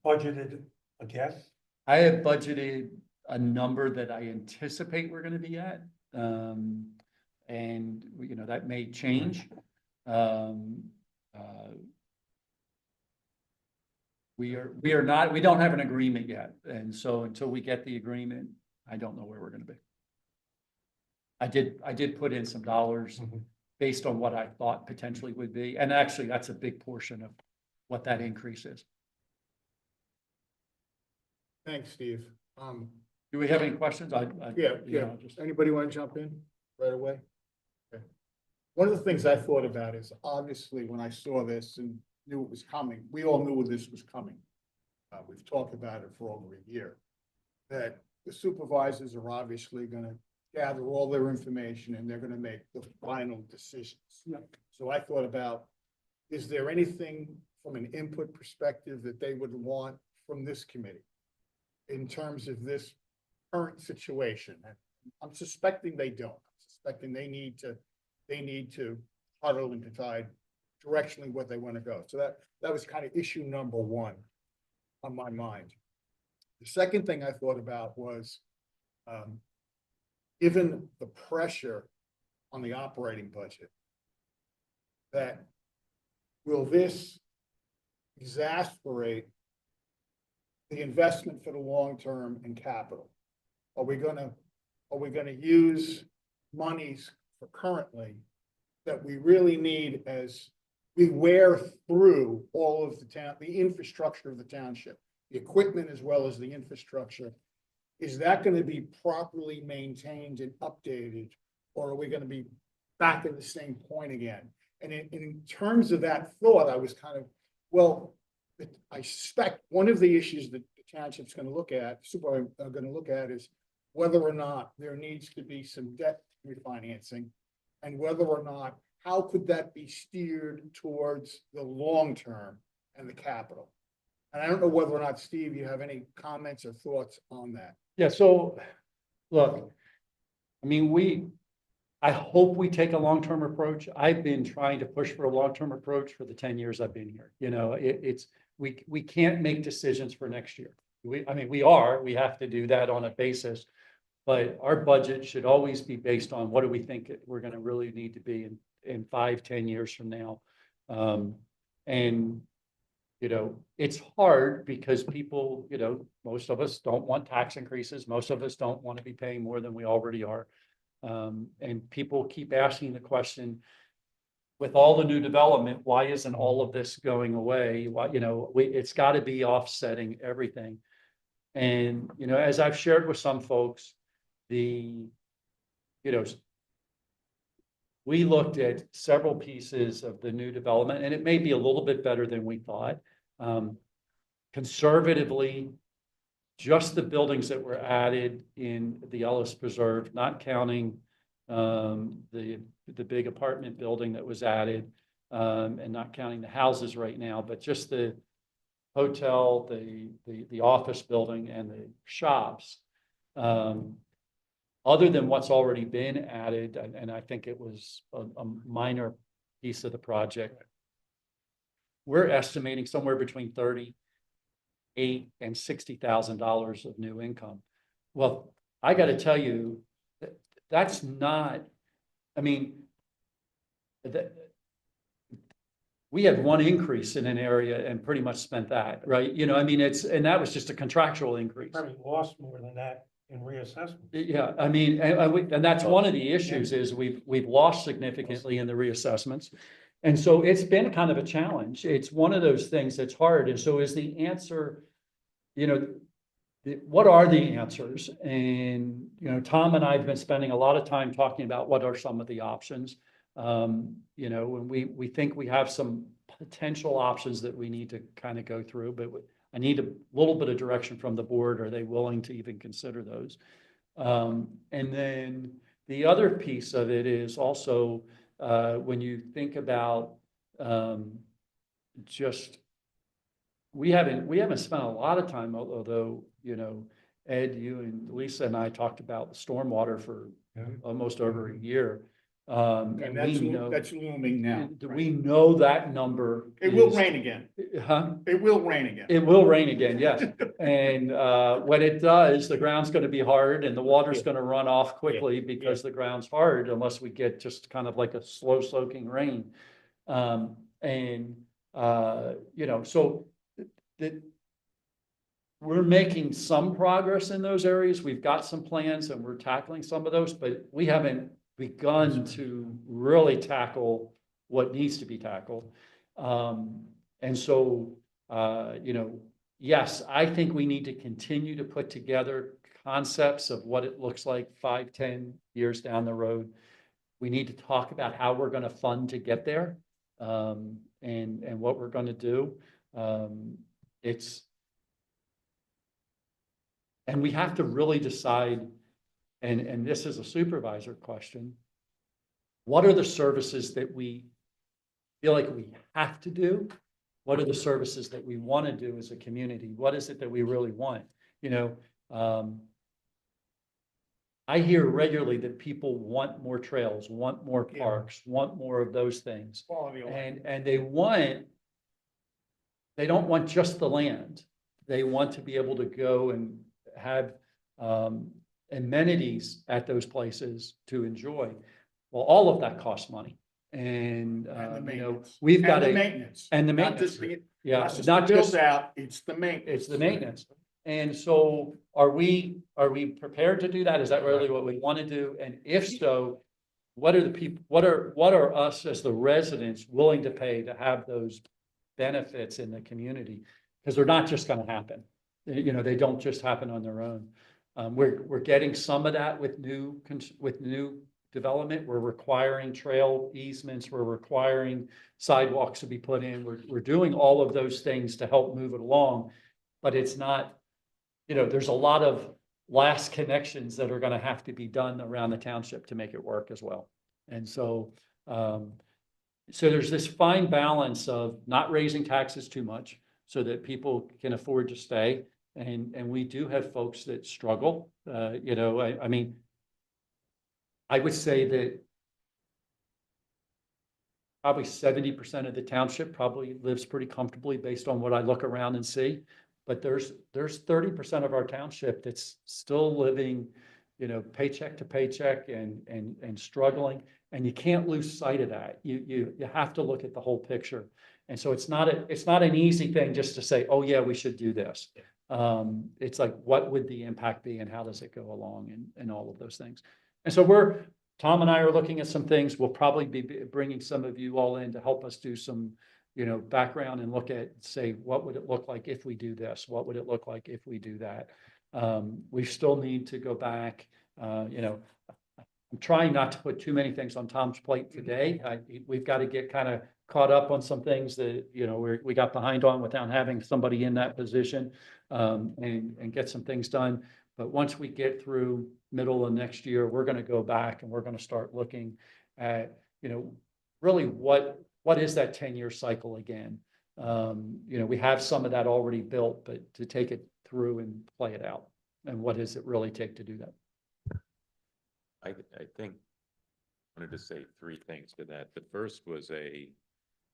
budgeted a guess? I have budgeted a number that I anticipate we're going to be at. And you know, that may change. We don't have an agreement yet. And so until we get the agreement, I don't know where we're going to be. I did put in some dollars based on what I thought potentially would be. And actually, that's a big portion of what that increase is. Thanks, Steve. Do we have any questions? Anybody want to jump in right away? Okay. One of the things I thought about is obviously when I saw this and knew it was coming, we all knew this was coming. We've talked about it for over a year. That the supervisors are obviously going to gather all their information and they're going to make the final decisions. So I thought about, is there anything from an input perspective that they would want from this committee in terms of this current situation? And I'm suspecting they don't. I'm suspecting they need to huddle and decide directionally what they want to go. So that was kind of issue number one on my mind. The second thing I thought about was, given the pressure on the operating budget, that will this exasperate the investment for the long term in capital? Are we gonna use monies for currently that we really need as we wear through all of the infrastructure of the township, the equipment as well as the infrastructure? Is that going to be properly maintained and updated, or are we going to be back at the same point again? And in terms of that thought, I was kind of, well, I suspect one of the issues that the township's going to look at, super are going to look at, is whether or not there needs to be some debt refinancing, and whether or not, how could that be steered towards the long term and the capital? And I don't know whether or not, Steve, you have any comments or thoughts on that. Yeah, so look, I mean, I hope we take a long-term approach. I've been trying to push for a long-term approach for the 10 years I've been here. You know, we can't make decisions for next year. We have to do that on a basis, but our budget should always be based on what do we think we're going to really need to be in 5-10 years from now. And you know, it's hard because people, you know, most of us don't want tax increases. Most of us don't want to be paying more than we already are. And people keep asking the question, with all the new development, why isn't all of this going away? Why, you know, it's got to be offsetting everything. And, you know, as I've shared with some folks, you know, we looked at several pieces of the new development, and it may be a little bit better than we thought. Conservatively, just the buildings that were added in the Ellis Preserve, not counting the big apartment building that was added, and not counting the houses right now, but just the hotel, the office building, and the shops. Other than what's already been added, and I think it was a minor piece of the project, we're estimating somewhere between $38,000 and $60,000 of new income. Well, I got to tell you, that's not, I mean, we had one increase in an area and pretty much spent that, right? You know, I mean, and that was just a contractual increase. Probably lost more than that in reassessment. Yeah, I mean, and that's one of the issues is we've lost significantly in the reassessments. And so it's been kind of a challenge. It's one of those things that's hard. And so is the answer, you know, what are the answers? And, you know, Tom and I have been spending a lot of time talking about what are some of the options. You know, when we think we have some potential options that we need to kind of go through, but I need a little bit of direction from the board. Are they willing to even consider those? And then the other piece of it is also, when you think about, just, we haven't spent a lot of time, although, you know, Ed, you and Lisa and I talked about the stormwater for almost over a year. And And that's, we know, that's looming now. do we know that number? It will is- rain again. Huh? It will rain again. It will rain again, yes. And when it does, the ground's gonna be hard and the water's gonna run off quickly because the ground's hard unless we get just kind of like a slow soaking rain. You know, so that we're making some progress in those areas. We've got some plans and we're tackling some of those, but we haven't begun to really tackle what needs to be tackled. And so, you know, yes, I think we need to continue to put together concepts of what it looks like 5, 10 years down the road. We need to talk about how we're going to fund to get there, and what we're going to do. And we have to really decide, and this is a supervisor question, what are the services that we feel like we have to do? What are the services that we want to do as a community? What is it that we really want? You know, I hear regularly that people want more trails, want more parks, want more of those things. Quality of life. And they don't want just the land. They want to be able to go and have amenities at those places to enjoy. Well, all of that costs money. And, the you know, maintenance. we've got the a, maintenance. and the Not maintenance. just the, Yeah, not just not the build just, out, it's the maintenance. it's the maintenance. And so are we prepared to do that? Is that really what we want to do? And if so, what are the people, what are us as the residents willing to pay to have those benefits in the community? Because they're not just going to happen. You know, they don't just happen on their own. We're getting some of that with new development. We're requiring trail easements. We're requiring sidewalks to be put in. We're doing all of those things to help move it along, but it's not, you know, there's a lot of last connections that are going to have to be done around the township to make it work as well. And so, so there's this fine balance of not raising taxes too much so that people can afford to stay. And we do have folks that struggle. You know, I mean, I would say that probably 70% of the township probably lives pretty comfortably based on what I look around and see. But there's 30% of our township that's still living, you know, paycheck to paycheck and struggling. And you can't lose sight of that. You have to look at the whole picture. And so it's not an easy thing just to say, oh yeah, we should do this. It's like, what would the impact be and how does it go along and all of those things. And so Tom and I are looking at some things. We'll probably be bringing some of you all in to help us do some, you know, background and look at, say, what would it look like if we do this? What would it look like if we do that? We still need to go back. You know, I'm trying not to put too many things on Tom's plate today. We've got to get kind of caught up on some things that, you know, we got behind on without having somebody in that position, and get some things done. But once we get through middle of next year, we're going to go back and we're going to start looking at, you know, really what is that 10-year cycle again? You know, we have some of that already built, but to take it through and play it out, and what does it really take to do that? I think I wanted to say 3 things to that. The first was a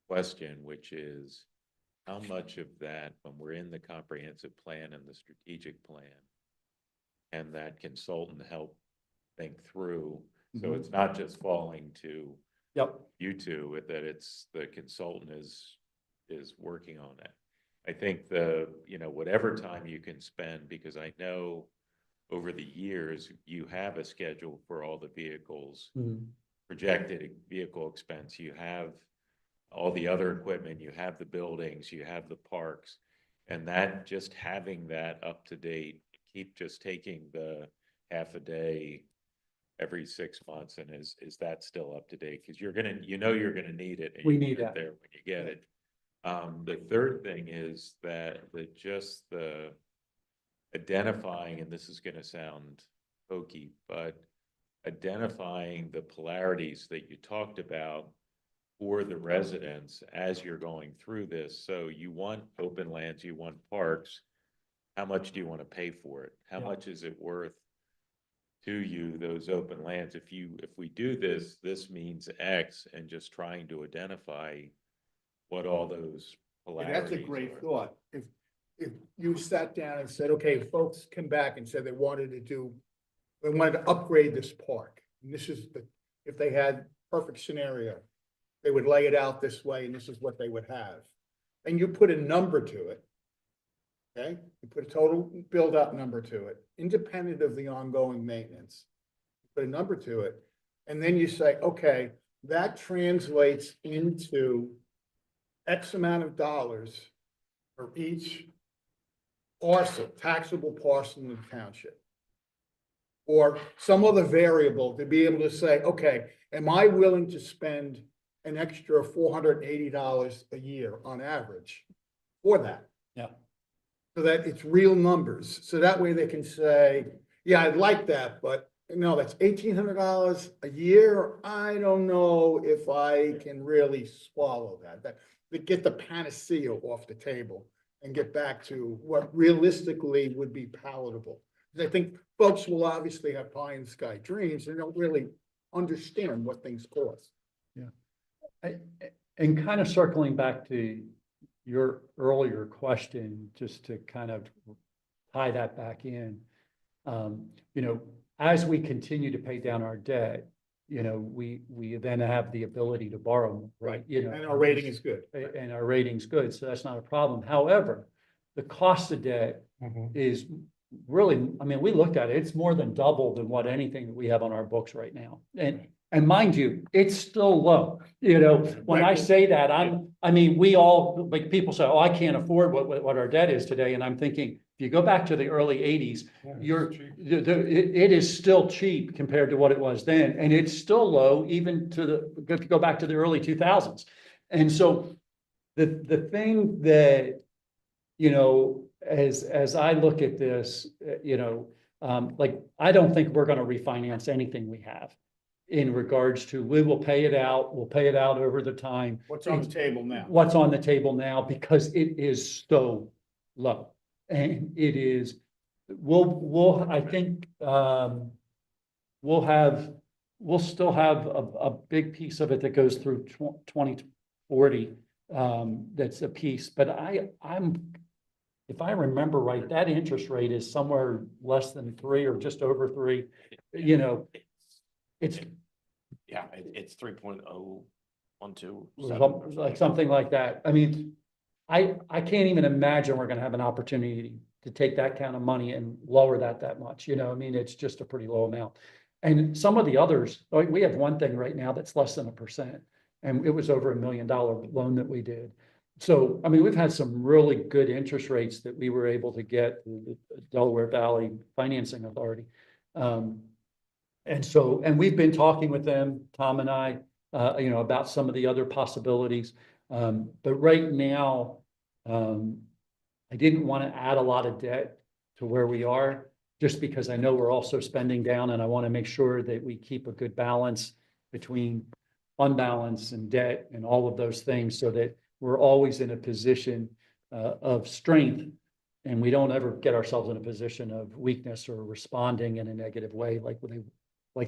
question, which is how much of that, when we're in the comprehensive plan and the strategic plan, and that consultant help think through. So it's not just falling to you two, that it's the consultant is working on that. I think you know, whatever time you can spend, because I know over the years, you have a schedule for all the vehicles, projected vehicle expense. You have all the other equipment, you have the buildings, you have the parks, and that just having that up to date, keep just taking the half a day every 6 months, and is that still up to date? Because you're gonna need it. And We you need get that there when you get it. The third thing is that just the identifying, and this is gonna sound hokey, but identifying the polarities that you talked about for the residents as you're going through this. So you want open lands, you want parks. How much do you want to pay for it? How much is it worth to you, those open lands? If we do this, this means X, and just trying to identify what all those And polarities that's a great are. thought. If you sat down and said, okay, folks come back and said they wanted to upgrade this park. And this is if they had perfect scenario, they would lay it out this way and this is what they would have. And you put a number to it. Okay, you put a total build-up number to it, independent of the ongoing maintenance. Put a number to it, and then you say, okay, that translates into X amount of dollars for each parcel, taxable parcel in the township. Or some other variable to be able to say, okay, am I willing to spend an extra $480 a year on average for that? Yeah. So that it's real numbers. So that way they can say, yeah, I'd like that, but no, that's $1,800 a year. I don't know if I can really swallow that. To get the panacea off the table and get back to what realistically would be palatable. I think folks will obviously have pie in the sky dreams and don't really understand what things cost. And kind of circling back to your earlier question, just to kind of tie that back in, you know, as we continue to pay down our debt, you know, we then have the ability to borrow, right? You know, And our rating is good. and our rating's good, so that's not a problem. However, the cost of debt is really, I mean, we looked at it, it's more than double than what anything that we have on our books right now. And mind you, it's still low, you know, when I say that, I mean, we all, like, people say, oh, I can't afford what our debt is today, and I'm thinking, if you go back to the early 80s, it is still cheap compared to what it was then, and it's still low even go back to the early 2000s. And so the thing that, you know, as I look at this, you know, like, I don't think we're going to refinance anything we have in regards to, we will pay it out, we'll pay it out over the time. What's on the table now? What's on the table now, because it is so low. And it is, I think, we'll still have a big piece of it that goes through 2040. That's a piece, but if I remember right, that interest rate is somewhere less than 3 or just over 3, you know. It's 3.012. like something like that. I mean, I can't even imagine we're gonna have an opportunity to take that kind of money and lower that much, you know, I mean, it's just a pretty low amount. And some of the others, like, we have one thing right now that's less than 1%, and it was over $1 million loan that we did. So, I mean, we've had some really good interest rates that we were able to get through the Delaware Valley Financing Authority. And we've been talking with them, Tom and I, you know, about some of the other possibilities. But right now, I didn't want to add a lot of debt to where we are, just because I know we're also spending down, and I want to make sure that we keep a good balance between fund balance and debt and all of those things, so that we're always in a position of strength, and we don't ever get ourselves in a position of weakness or responding in a negative way, like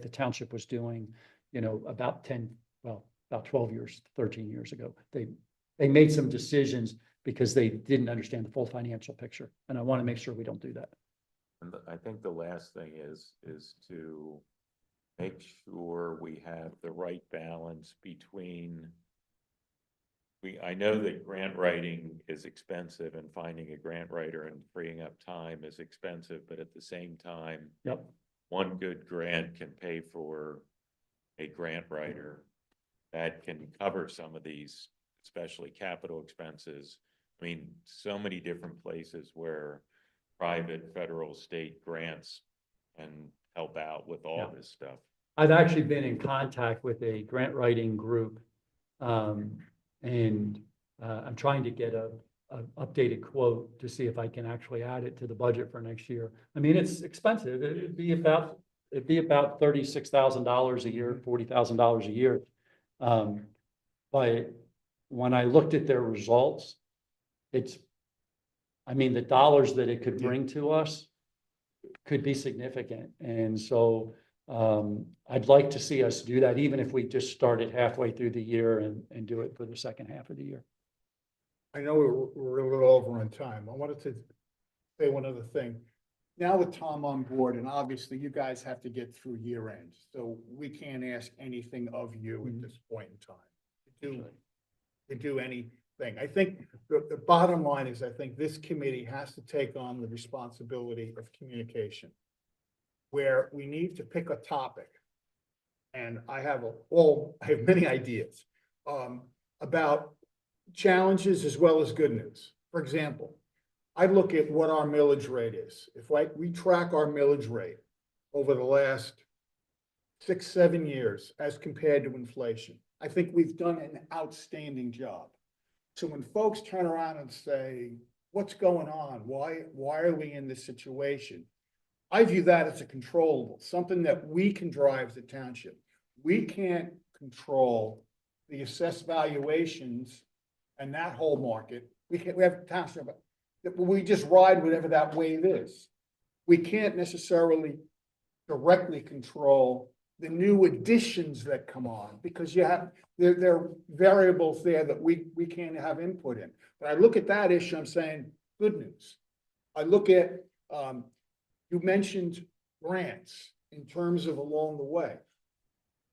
the township was doing, you know, about 12 years, 13 years ago. They made some decisions because they didn't understand the full financial picture. And I want to make sure we don't do that. And I think the last thing is to make sure we have the right balance between, I know that grant writing is expensive, and finding a grant writer and freeing up time is expensive, but at the same time, Yep. one good grant can pay for a grant writer that can cover some of these, especially capital expenses. I mean, so many different places where private, federal, state grants can help out with all this stuff. I've actually been in contact with a grant writing group. And I'm trying to get a updated quote to see if I can actually add it to the budget for next year. I mean, it's expensive. It'd be about $36,000 a year, $40,000 a year. But when I looked at their results, I mean, the dollars that it could bring to us could be significant. And so I'd like to see us do that, even if we just start it halfway through the year and do it for the second half of the year. I know we're a little over on time. I wanted to say one other thing. Now with Tom on board, and obviously you guys have to get through year end, so we can't ask anything of you at this point in time to do anything. I think the bottom line is, I think this committee has to take on the responsibility of communication, where we need to pick a topic. And I have many ideas about challenges as well as good news. For example, I look at what our millage rate is. If we track our millage rate over the last 6-7 years as compared to inflation, I think we've done an outstanding job. So when folks turn around and say, what's going on? Why are we in this situation? I view that as a controllable, something that we can drive the township. We can't control the assessed valuations and that whole market. We have township, but we just ride whatever that wave is. We can't necessarily directly control the new additions that come on, because there are variables there that we can't have input in. But I look at that issue, I'm saying, good news. I look at, you mentioned grants in terms of along the way.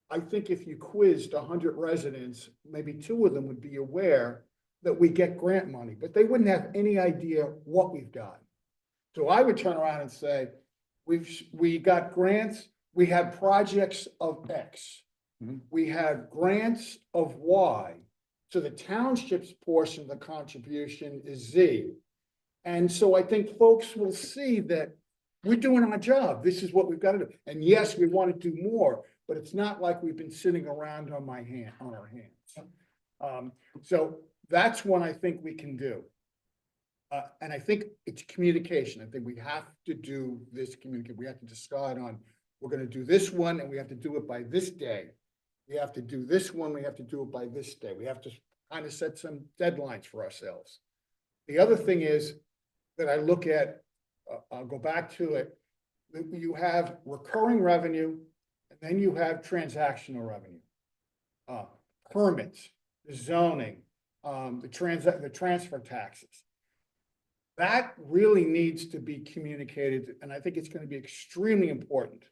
I think if you quizzed 100 residents, maybe 2 of them would be aware that we get grant money, but they wouldn't have any idea what we've got. So I would turn around and say, we got grants, we have projects of X. We have grants of Y. So the township's portion of the contribution is Z. And so I think folks will see that we're doing our job. This is what we've got to do. And yes, we want to do more, but it's not like we've been sitting around on our hands. So that's what I think we can do. And I think it's communication. I think we have to do this communicate. We have to decide on, we're going to do this one and we have to do it by this day. We have to do this one, we have to do it by this day. We have to kind of set some deadlines for ourselves. The other thing is that I look at, I'll go back to it, you have recurring revenue, and then you have transactional revenue. Permits, the zoning, the transfer taxes. That really needs to be communicated, and I think it's going to be extremely important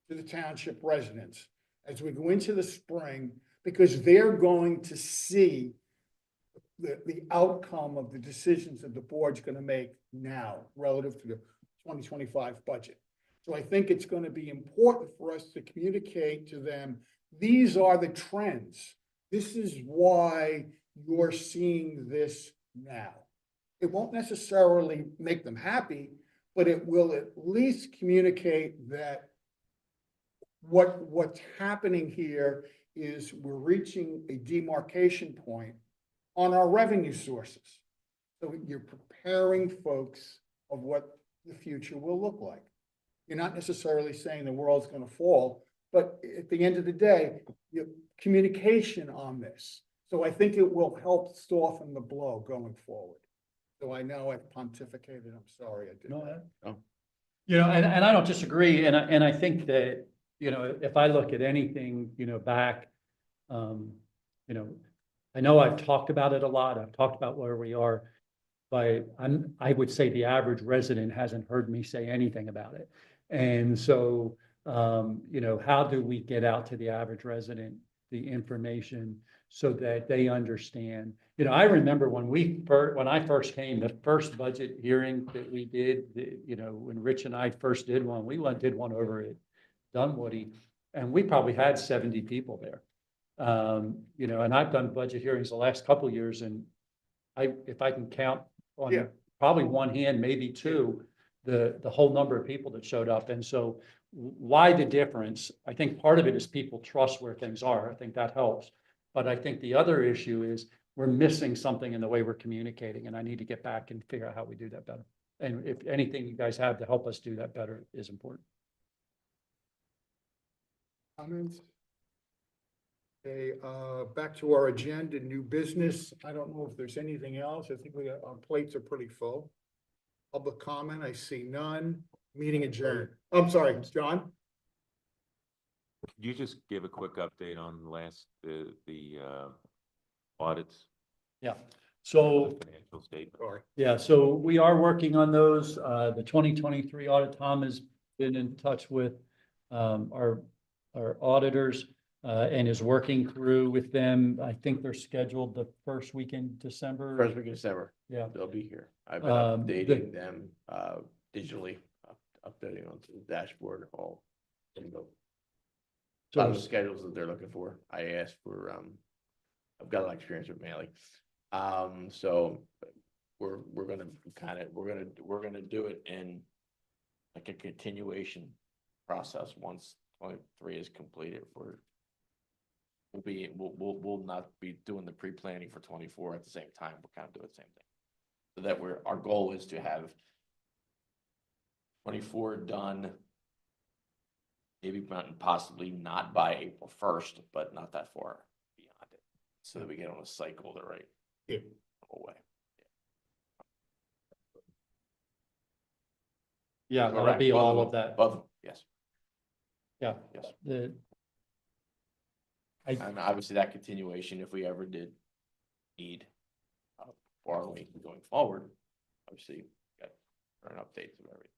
to the township residents as we go into the spring, because they're going to see the outcome of the decisions that the board's going to make now relative to the 2025 budget. So I think it's going to be important for us to communicate to them, these are the trends. This is why you're seeing this now. It won't necessarily make them happy, but it will at least communicate that what's happening here is we're reaching a demarcation point on our revenue sources. So you're preparing folks of what the future will look like. You're not necessarily saying the world's going to fall, but at the end of the day, communication on this. So I think it will help soften the blow going forward. So I know I've pontificated. I'm sorry I did that. You know, and I don't disagree. And I think that, you know, if I look at anything, you know, back, you know, I know I've talked about it a lot. I've talked about where we are, but I would say the average resident hasn't heard me say anything about it. And so, you know, how do we get out to the average resident the information so that they understand? You know, I remember when I first came, the first budget hearing that we did, you know, when Rich and I first did one, did one over at Dunwoody, and we probably had 70 people there. You know, and I've done budget hearings the last couple of years, and if I can count on probably one hand, maybe two, the whole number of people that showed up. And so why the difference? I think part of it is people trust where things are. I think that helps. But I think the other issue is we're missing something in the way we're communicating, and I need to get back and figure out how we do that better. And if anything you guys have to help us do that better is important. Comments? Okay, back to our agenda, new business. I don't know if there's anything else. I think our plates are pretty full. Public comment, I see none. Meeting adjourned. I'm sorry, John? Could you just give a quick update on the audits? Yeah, so, Financial statement. Sorry. yeah, so we are working on those. The 2023 audit, Tom has been in touch with our auditors and is working through with them. I think they're scheduled the first week in December. First week of December, Yeah. they'll be here. I've been updating them digitally, updating onto the dashboard, all. A lot of the schedules that they're looking for. I asked for, I've got a lot of experience with mailing. So we're gonna do it in like a continuation process. Once 23 is completed, we'll not be doing the pre-planning for 24 at the same time. We're kind of doing the same thing. So that our goal is to have 24 done, maybe possibly not by April 1st, but not that far beyond it. So that we get on a cycle the right way. Yeah, that'll be all of that. Both, yes, Yeah. yes. And obviously that continuation, if we ever did need borrowing going forward, obviously got current updates of everything.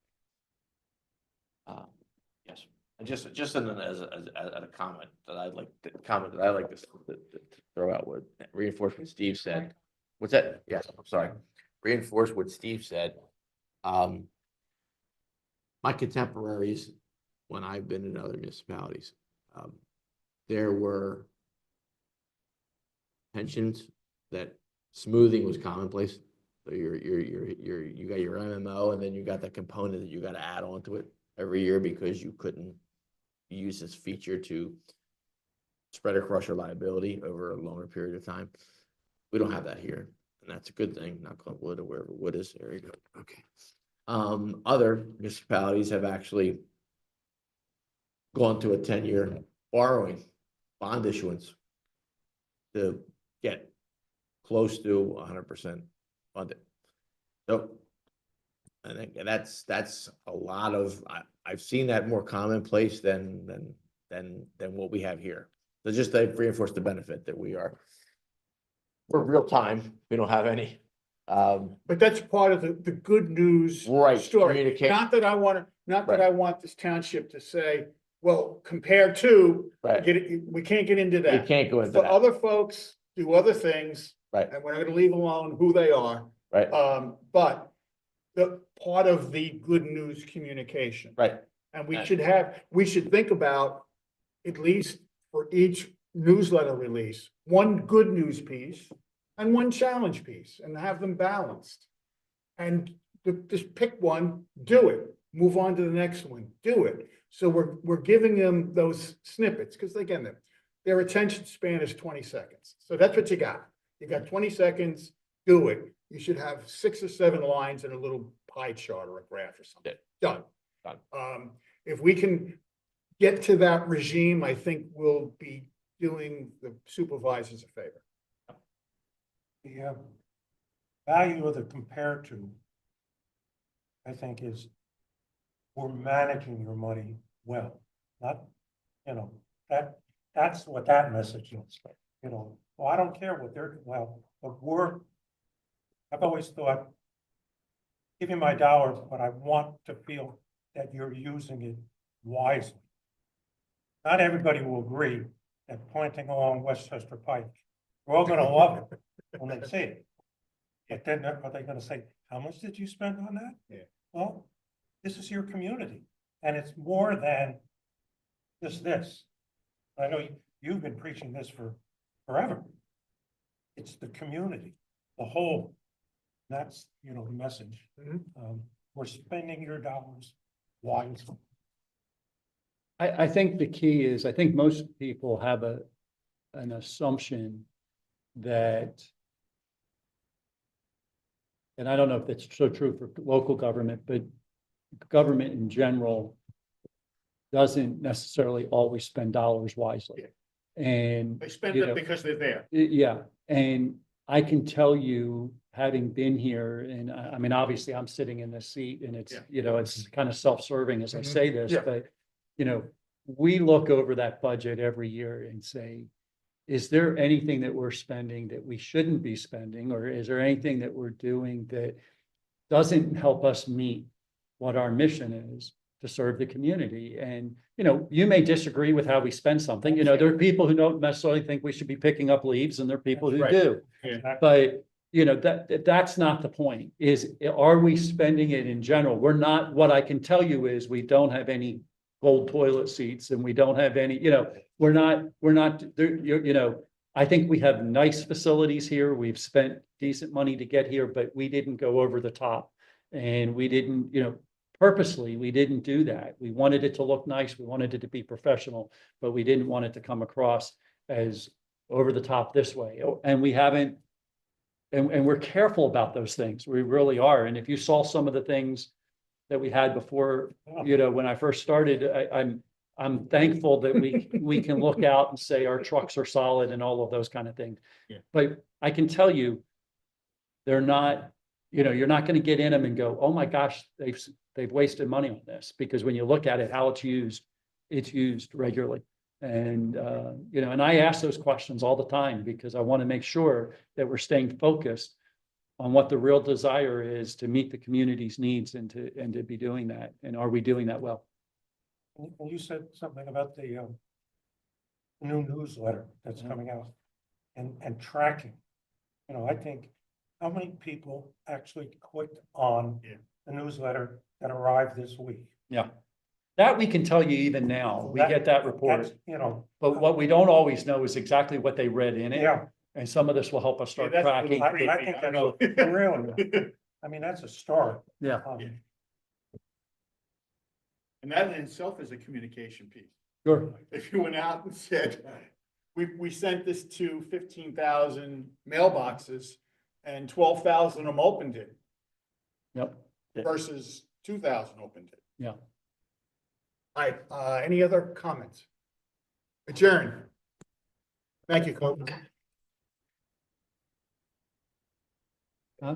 Yes, and just as a comment that I'd like to throw out would reinforce what Steve said. What's that? Yes, I'm sorry. Reinforce what Steve said. My contemporaries, when I've been in other municipalities, there were pensions that smoothing was commonplace. So you got your MMO, and then you got that component that you got to add on to it every year because you couldn't use this feature to spread across your liability over a longer period of time. We don't have that here, and that's a good thing. Knock on wood or wherever wood is. There you go. Okay. Other municipalities have actually gone to a 10-year borrowing bond issuance to get close to 100% funded. So I think that's a lot of, I've seen that more commonplace than what we have here. So just to reinforce the benefit that we're real time. We don't have any. But that's part of the good news Right, story. communicate. Not that I Right. want this township to say, well, compared to, Right. we can't get into We that. can't go into For that. other folks, do other things. Right. And we're not gonna leave alone who they are. Right, But the part of the good news communication. right, And we should think about, at least for each newsletter release, one good news piece and one challenge piece, and have them balanced. And just pick one, do it, move on to the next one, do it. So we're giving them those snippets, because again, their attention span is 20 seconds. So that's what you got. You got 20 seconds, do it. You should have 6 or 7 lines in a little pie chart or a graph or something. Done. If we can get to that regime, I think we'll be doing the supervisors a favor. The value of the compare to, I think, is we're managing your money well. Not, that's what that message is. Well, I don't care what they're, well, but I've always thought, give me my dollars, but I want to feel that you're using it wisely. Not everybody will agree that pointing along Westchester Pike, we're all gonna love it when they see it. But then are they gonna say, how much did you spend on that? Yeah. Well, this is your community, and it's more than just this. I know you've been preaching this for forever. It's the community, the whole. That's, the message. We're spending your dollars wisely. I think the key is, I think most people have an assumption that and I don't know if that's so true for local government, but government in general doesn't necessarily always spend dollars wisely. And, They spend you it know, because they're there. yeah, and I can tell you, having been here, and I mean, obviously, I'm sitting in this seat and it's, Yeah. you know, it's kind of self-serving as I Mhm. say this, Yeah. but, you know, we look over that budget every year and say, is there anything that we're spending that we shouldn't be spending? Or is there anything that we're doing that doesn't help us meet what our mission is to serve the community? And, you know, you may disagree with how we spend something. You know, there are people who don't necessarily think we should be picking up leaves, and there are people who Right. do. Yeah. But, you know, that's not the point, is, are we spending it in general? We're not, what I can tell you is we don't have any gold toilet seats, and we don't have any, you know, we're not, there, you know, I think we have nice facilities here. We've spent decent money to get here, but we didn't go over the top. And we didn't, you know, purposely, we didn't do that. We wanted it to look nice. We wanted it to be professional, but we didn't want it to come across as over the top this way. And we haven't, and we're careful about those things. We really are. And if you saw some of the things that we had before, you know, when I first started, I'm thankful that we can look out and say our trucks are solid and all of those kind of things. Yeah. But I can tell you, they're not, you know, you're not going to get in them and go, oh my gosh, they've wasted money on this, because when you look at it, how it's used regularly. And, you know, and I ask those questions all the time because I want to make sure that we're staying focused on what the real desire is to meet the community's needs and to be doing that. And are we doing that well? And you said something about the new newsletter that's coming out and tracking. You know, I think, how many people actually clicked on Yeah. the newsletter that arrived this week? Yeah. That we can tell you even now. We get that report. That's, you know, But what we don't always know is exactly what they read in it. yeah, And some of this will help us start Yeah, that's a tracking. little I think that's really, I mean, that's a start. Yeah, And that in itself is a communication piece. sure. If you went out and said, we sent this to 15,000 mailboxes and 12,000 of them opened it Yep. versus 2,000 opened it. Yeah. All right, any other comments? Adjourn. Thank you, Colton. Huh?